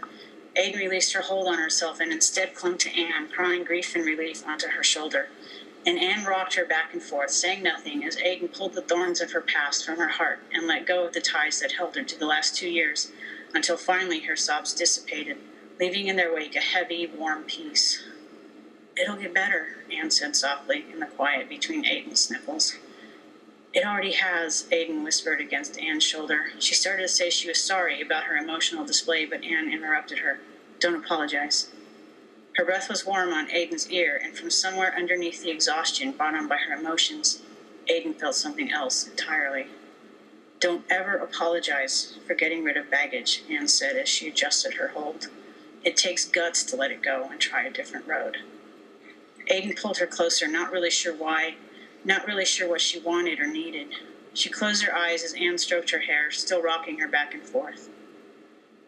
Speaker 2: Aiden released her hold on herself and instead clung to Anne, crying grief and relief onto her shoulder. and Anne rocked her back and forth, saying nothing, as Aiden pulled the thorns of her past from her heart and let go of the ties that held her to the last 2 years, until finally her sobs dissipated, leaving in their wake a heavy, warm peace. "It'll get better," Anne said softly, in the quiet between Aiden's sniffles. "It already has," Aiden whispered against Anne's shoulder. She started to say she was sorry about her emotional display, but Anne interrupted her. "Don't apologize." Her breath was warm on Aiden's ear, and from somewhere underneath the exhaustion brought on by her emotions, Aiden felt something else entirely. "Don't ever apologize for getting rid of baggage," Anne said as she adjusted her hold. "It takes guts to let it go and try a different road." Aiden pulled her closer, not really sure why, not really sure what she wanted or needed. She closed her eyes as Anne stroked her hair, still rocking her back and forth.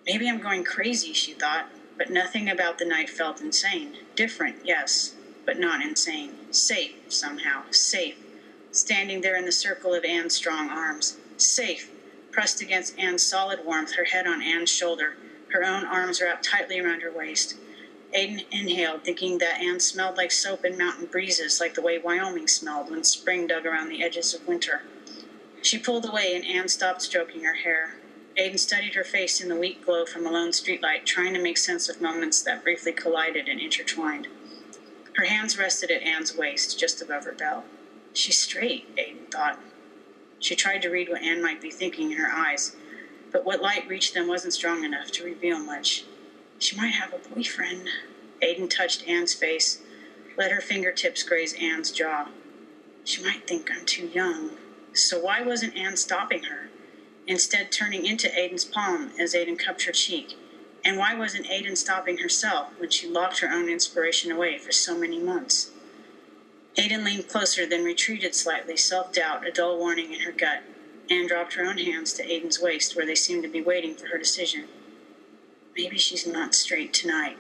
Speaker 2: "Maybe I'm going crazy," she thought, but nothing about the night felt insane. Different, yes, but not insane. Safe, somehow. Safe, standing there in the circle of Anne's strong arms. Safe, pressed against Anne's solid warmth, her head on Anne's shoulder, her own arms wrapped tightly around her waist. Aiden inhaled, thinking that Anne smelled like soap and mountain breezes, like the way Wyoming smelled when spring dug around the edges of winter. She pulled away, and Anne stopped stroking her hair. Aiden studied her face in the weak glow from a lone streetlight, trying to make sense of moments that briefly collided and intertwined. Her hands rested at Anne's waist, just above her belt. "She's straight," Aiden thought. She tried to read what Anne might be thinking in her eyes, but what light reached them wasn't strong enough to reveal much. "She might have a boyfriend." Aiden touched Anne's face, let her fingertips graze Anne's jaw. "She might think I'm too young." So why wasn't Anne stopping her, instead turning into Aiden's palm as Aiden cupped her cheek? And why wasn't Aiden stopping herself when she locked her own inspiration away for so many months? Aiden leaned closer, then retreated slightly, self-doubt, a dull warning in her gut. Anne dropped her own hands to Aiden's waist, where they seemed to be waiting for her decision. Maybe she's not straight tonight.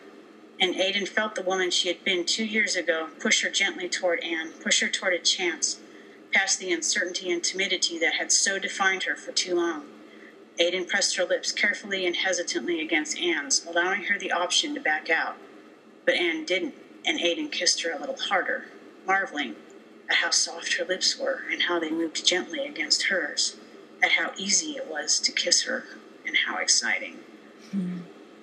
Speaker 2: And Aiden felt the woman she had been 2 years ago push her gently toward Anne, push her toward a chance, past the uncertainty and timidity that had so defined her for too long. Aiden pressed her lips carefully and hesitantly against Anne's, allowing her the option to back out. But Anne didn't, and Aiden kissed her a little harder, marveling at how soft her lips were and how they moved gently against hers, at how easy it was to kiss her, and how exciting.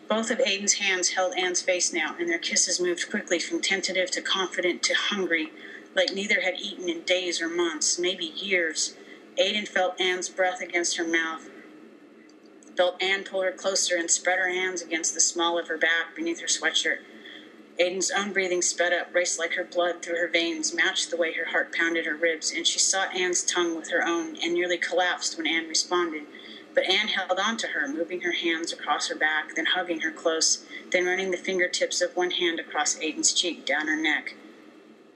Speaker 2: Both of Aiden's hands held Anne's face now, and their kisses moved quickly from tentative to confident to hungry, like neither had eaten in days or months, maybe years. Aiden felt Anne's breath against her mouth, felt Anne pull her closer and spread her hands against the small of her back beneath her sweatshirt. Aiden's own breathing sped up, raced like her blood through her veins, matched the way her heart pounded her ribs, and she sought Anne's tongue with her own and nearly collapsed when Anne responded. But Anne held on to her, moving her hands across her back, then hugging her close, then running the fingertips of one hand across Aiden's cheek down her neck.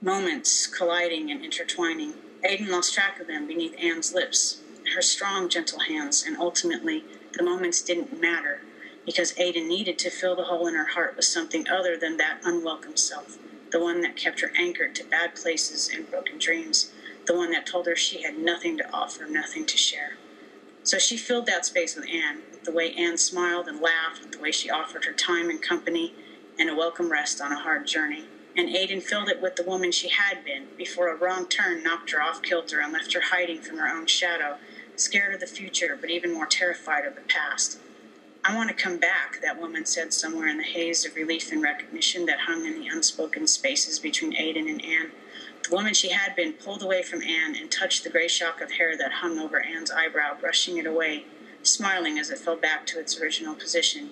Speaker 2: Moments colliding and intertwining. Aiden lost track of them beneath Anne's lips, her strong, gentle hands, and ultimately the moments didn't matter, because Aiden needed to fill the hole in her heart with something other than that unwelcome self, the one that kept her anchored to bad places and broken dreams, the one that told her she had nothing to offer, nothing to share. So she filled that space with Anne, with the way Anne smiled and laughed, with the way she offered her time and company, and a welcome rest on a hard journey. And Aiden filled it with the woman she had been, before a wrong turn knocked her off kilter and left her hiding from her own shadow, scared of the future, but even more terrified of the past. "I want to come back," that woman said somewhere in the haze of relief and recognition that hung in the unspoken spaces between Aiden and Anne. The woman she had been pulled away from Anne and touched the gray shock of hair that hung over Anne's eyebrow, brushing it away, smiling as it fell back to its original position.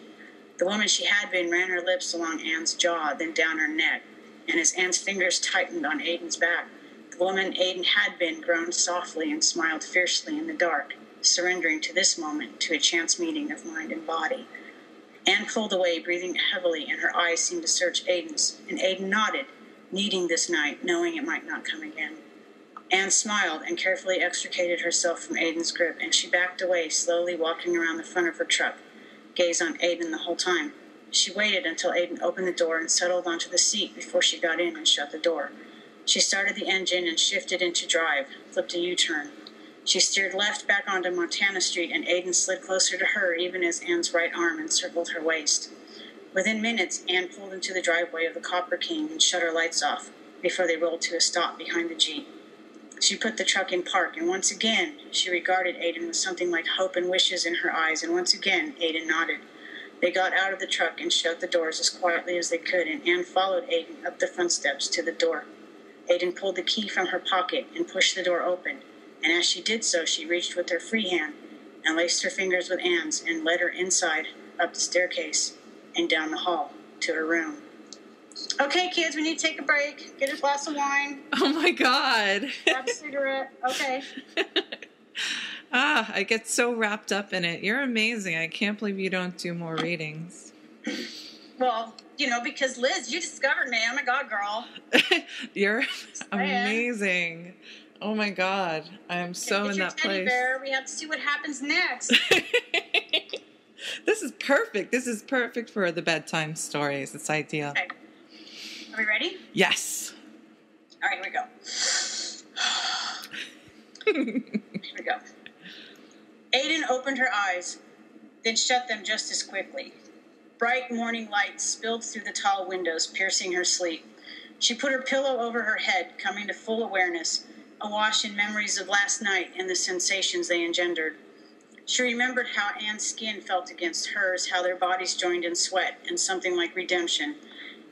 Speaker 2: The woman she had been ran her lips along Anne's jaw, then down her neck, and as Anne's fingers tightened on Aiden's back, the woman Aiden had been groaned softly and smiled fiercely in the dark, surrendering to this moment, to a chance meeting of mind and body. Anne pulled away, breathing heavily, and her eyes seemed to search Aiden's, and Aiden nodded, needing this night, knowing it might not come again. Anne smiled and carefully extricated herself from Aiden's grip, and she backed away, slowly walking around the front of her truck, gaze on Aiden the whole time. She waited until Aiden opened the door and settled onto the seat before she got in and shut the door. She started the engine and shifted into drive, flipped a U-turn. She steered left back onto Montana Street, and Aiden slid closer to her even as Anne's right arm encircled her waist. Within minutes, Anne pulled into the driveway of the Copper King and shut her lights off. before they rolled to a stop behind the Jeep. She put the truck in park, and once again, she regarded Aidan with something like hope and wishes in her eyes, and once again, Aidan nodded. They got out of the truck and shut the doors as quietly as they could, and Anne followed Aidan up the front steps to the door. Aidan pulled the key from her pocket and pushed the door open, and as she did so, she reached with her free hand and laced her fingers with Anne's and led her inside, up the staircase, and down the hall to her room. Okay, kids, we need to take a break. Get a glass of wine.
Speaker 1: Oh, my God.
Speaker 2: Have a cigarette. Okay.
Speaker 1: I get so wrapped up in it. You're amazing. I can't believe you don't do more readings.
Speaker 2: Well, because Liz, you discovered me. Oh, my God, girl.
Speaker 1: You're amazing. Oh, my God. I am so in that place.
Speaker 2: Bear. We have to see what happens next.
Speaker 1: This is perfect. This is perfect for the bedtime stories. It's ideal.
Speaker 2: Okay. Are we ready?
Speaker 1: Yes.
Speaker 2: All right, here we go. Here we go. Aidan opened her eyes, then shut them just as quickly. Bright morning light spilled through the tall windows, piercing her sleep. She put her pillow over her head, coming to full awareness, awash in memories of last night and the sensations they engendered. She remembered how Anne's skin felt against hers, how their bodies joined in sweat and something like redemption.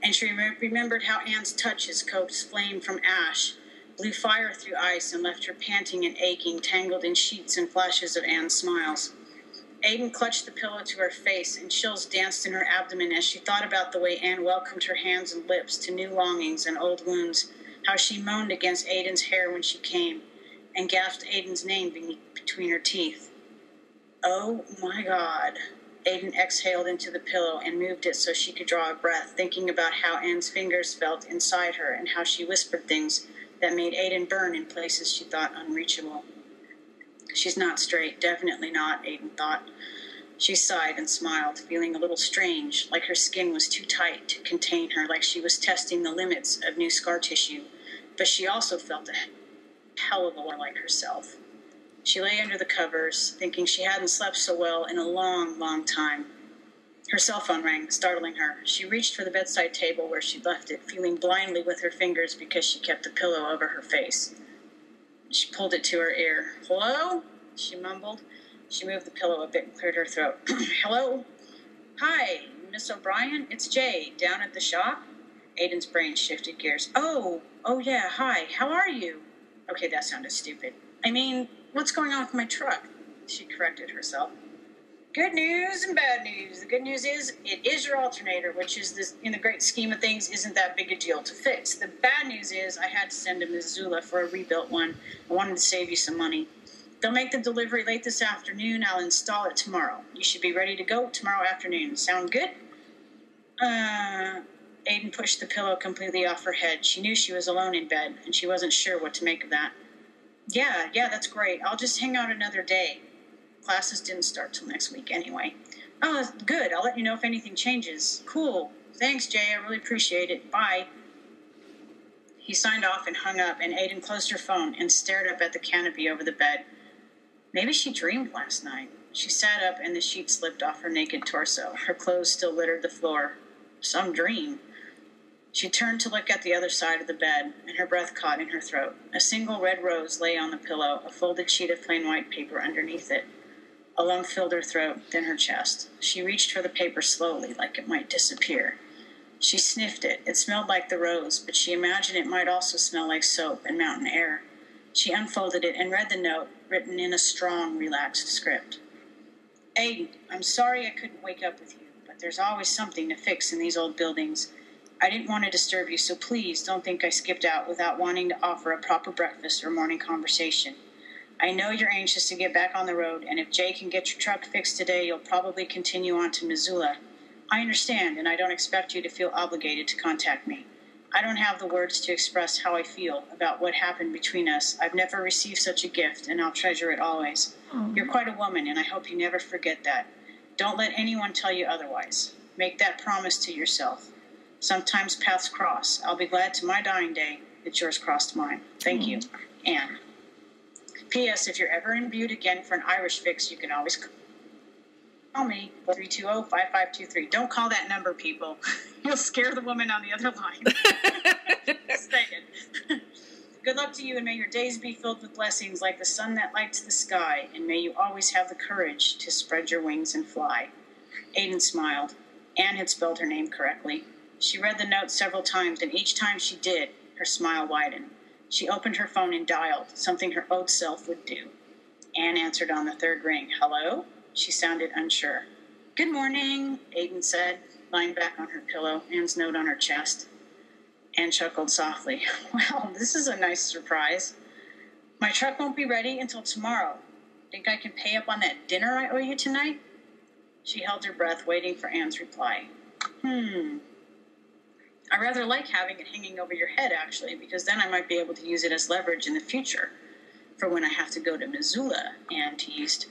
Speaker 2: And she remembered how Anne's touches coaxed flame from ash, blew fire through ice, and left her panting and aching, tangled in sheets and flashes of Anne's smiles. Aidan clutched the pillow to her face, and chills danced in her abdomen as she thought about the way Anne welcomed her hands and lips to new longings and old wounds, how she moaned against Aidan's hair when she came, and gasped Aidan's name between her teeth. Oh, my God. Aidan exhaled into the pillow and moved it so she could draw a breath, thinking about how Anne's fingers felt inside her and how she whispered things that made Aidan burn in places she thought unreachable. She's not straight, definitely not, Aidan thought. She sighed and smiled, feeling a little strange, like her skin was too tight to contain her, like she was testing the limits of new scar tissue. But she also felt a hell of a lot like herself. She lay under the covers, thinking she hadn't slept so well in a long, long time. Her cell phone rang, startling her. She reached for the bedside table where she'd left it, feeling blindly with her fingers because she kept the pillow over her face. She pulled it to her ear. Hello? She mumbled. She moved the pillow a bit and cleared her throat. Hello? Hi, Miss O'Brien? It's Jay, down at the shop? Aidan's brain shifted gears. Oh, yeah, hi. How are you? Okay, that sounded stupid. I mean, what's going on with my truck? She corrected herself. Good news and bad news. The good news is it is your alternator, which is, in the great scheme of things, isn't that big a deal to fix. The bad news is I had to send to Missoula for a rebuilt one. I wanted to save you some money. They'll make the delivery late this afternoon. I'll install it tomorrow. You should be ready to go tomorrow afternoon. Sound good? Aidan pushed the pillow completely off her head. She knew she was alone in bed, and she wasn't sure what to make of that. Yeah, that's great. I'll just hang out another day. Classes didn't start till next week anyway. Oh, good. I'll let you know if anything changes. Cool. Thanks, Jay. I really appreciate it. Bye. He signed off and hung up, and Aidan closed her phone and stared up at the canopy over the bed. Maybe she dreamed last night. She sat up, and the sheet slipped off her naked torso. Her clothes still littered the floor. Some dream. She turned to look at the other side of the bed, and her breath caught in her throat. A single red rose lay on the pillow, a folded sheet of plain white paper underneath it. A lump filled her throat, then her chest. She reached for the paper slowly, like it might disappear. She sniffed it. It smelled like the rose, but she imagined it might also smell like soap and mountain air. She unfolded it and read the note, written in a strong, relaxed script. Aidan, I'm sorry I couldn't wake up with you, but there's always something to fix in these old buildings. I didn't want to disturb you, so please don't think I skipped out without wanting to offer a proper breakfast or morning conversation. I know you're anxious to get back on the road, and if Jay can get your truck fixed today, you'll probably continue on to Missoula. I understand, and I don't expect you to feel obligated to contact me. I don't have the words to express how I feel about what happened between us. I've never received such a gift, and I'll treasure it always. You're quite a woman, and I hope you never forget that. Don't let anyone tell you otherwise. Make that promise to yourself. Sometimes paths cross. I'll be glad to my dying day that yours crossed mine. Thank you, Anne. P.S. If you're ever in Butte again for an Irish fix, you can always call me, 320-5523. Don't call that number, people. You'll scare the woman on the other line. Just saying. to you, and may your days be filled with blessings like the sun that lights the sky, and may you always have the courage to spread your wings and fly. Aiden smiled. Anne had spelled her name correctly. She read the note several times, and each time she did, her smile widened. She opened her phone and dialed, something her old self would do. Anne answered on the third ring. Hello? She sounded unsure. Good morning, Aiden said, lying back on her pillow, Anne's note on her chest. Anne chuckled softly. Well, this is a nice surprise. My truck won't be ready until tomorrow. Think I can pay up on that dinner I owe you tonight? She held her breath, waiting for Anne's reply. I rather like having it hanging over your head, actually, because then I might be able to use it as leverage in the future for when I have to go to Missoula, Anne teased.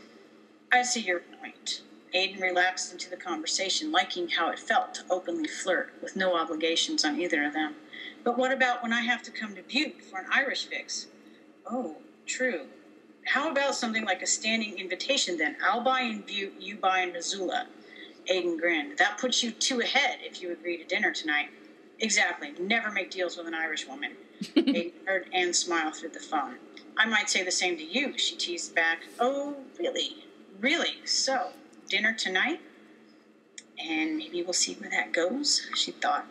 Speaker 2: I see your point. Aiden relaxed into the conversation, liking how it felt to openly flirt, with no obligations on either of them. But what about when I have to come to Butte for an Irish fix? Oh, true. How about something like a standing invitation then? I'll buy in Butte, you buy in Missoula. Aiden grinned. That puts you two ahead if you agree to dinner tonight. Exactly. Never make deals with an Irish woman. Aiden heard Anne smile through the phone. I might say the same to you, she teased back. Oh, really? Really? So, dinner tonight? And maybe we'll see where that goes, she thought.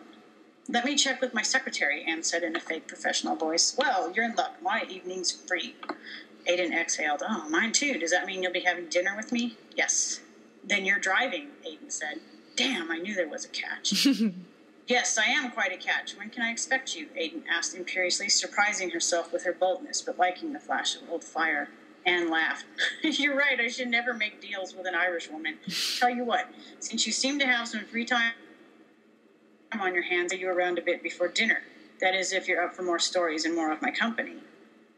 Speaker 2: Let me check with my secretary, Anne said in a fake professional voice. Well, you're in luck. My evening's free. Aiden exhaled. Oh, mine too. Does that mean you'll be having dinner with me? Yes. Then you're driving, Aiden said. Damn, I knew there was a catch. Yes, I am quite a catch. When can I expect you? Aiden asked imperiously, surprising herself with her boldness, but liking the flash of old fire. Anne laughed. You're right, I should never make deals with an Irish woman. Tell you what, since you seem to have some free time on your hands, are you around a bit before dinner? That is, if you're up for more stories and more of my company.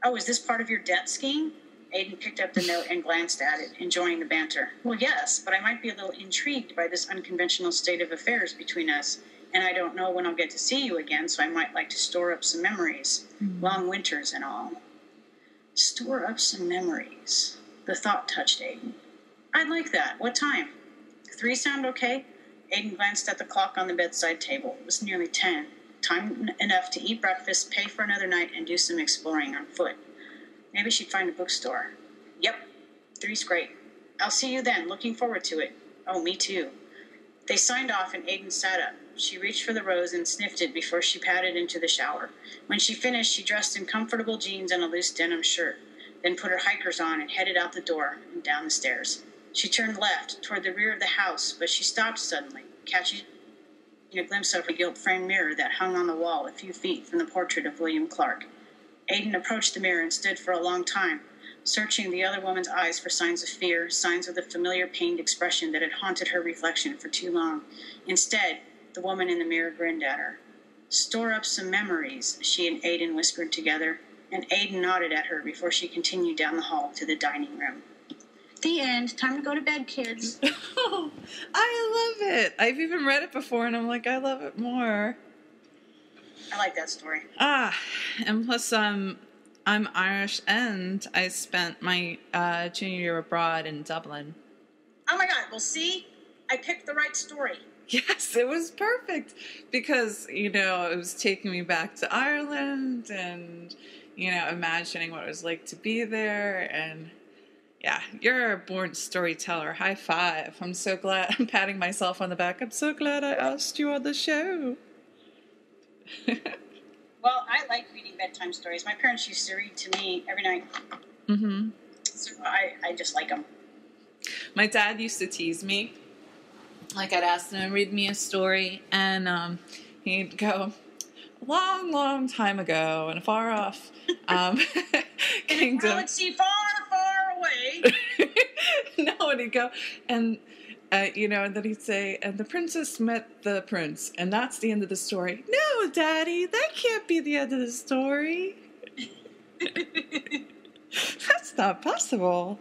Speaker 2: Oh, is this part of your debt scheme? Aiden picked up the note and glanced at it, enjoying the banter. Well, yes, but I might be a little intrigued by this unconventional state of affairs between us, and I don't know when I'll get to see you again, so I might like to store up some memories. Long winters and all. Store up some memories. The thought touched Aiden. I'd like that. What time? 3 sound okay? Aiden glanced at the clock on the bedside table. It was nearly 10. Time enough to eat breakfast, pay for another night, and do some exploring on foot. Maybe she'd find a bookstore. Yep, 3's great. I'll see you then. Looking forward to it. Oh, me too. They signed off and Aiden sat up. She reached for the rose and sniffed it before she padded into the shower. When she finished, she dressed in comfortable jeans and a loose denim shirt, then put her hikers on and headed out the door and down the stairs. She turned left, toward the rear of the house, but she stopped suddenly, catching a glimpse of a gilt-framed mirror that hung on the wall a few feet from the portrait of William Clark. Aiden approached the mirror and stood for a long time, searching the other woman's eyes for signs of fear, signs of the familiar pained expression that had haunted her reflection for too long. Instead, the woman in the mirror grinned at her. Store up some memories, she and Aiden whispered together, and Aiden nodded at her before she continued down the hall to the dining room. The end. Time to go to bed, kids.
Speaker 1: Oh, I love it. I've even read it before, and I'm like, I love it more.
Speaker 2: I like that story.
Speaker 1: And plus, I'm Irish, and I spent my junior year abroad in Dublin.
Speaker 2: Oh my God! Well, see, I picked the right story.
Speaker 1: Yes, it was perfect because, it was taking me back to Ireland and, imagining what it was like to be there. And yeah, you're a born storyteller. High five. I'm so glad. I'm patting myself on the back. I'm so glad I asked you on the show.
Speaker 2: Well, I like reading bedtime stories. My parents used to read to me every night.
Speaker 1: Mm-hmm.
Speaker 2: So I just like them.
Speaker 1: My dad used to tease me. Like, I'd ask him to read me a story, and he'd go, long, long time ago, in a far off kingdom.
Speaker 2: Galaxy far, far away.
Speaker 1: No, and he'd go, and, and then he'd say, and the princess met the prince, and that's the end of the story. No, Daddy, that can't be the end of the story. That's not possible.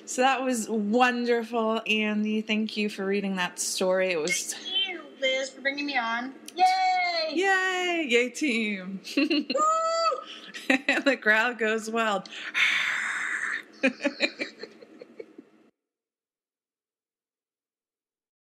Speaker 1: So that was wonderful, Andy. Thank you for reading that story. It was.
Speaker 2: Thank you, Liz, for bringing me on. Yay!
Speaker 1: Yay! Yay, team! Woo! And the crowd goes wild.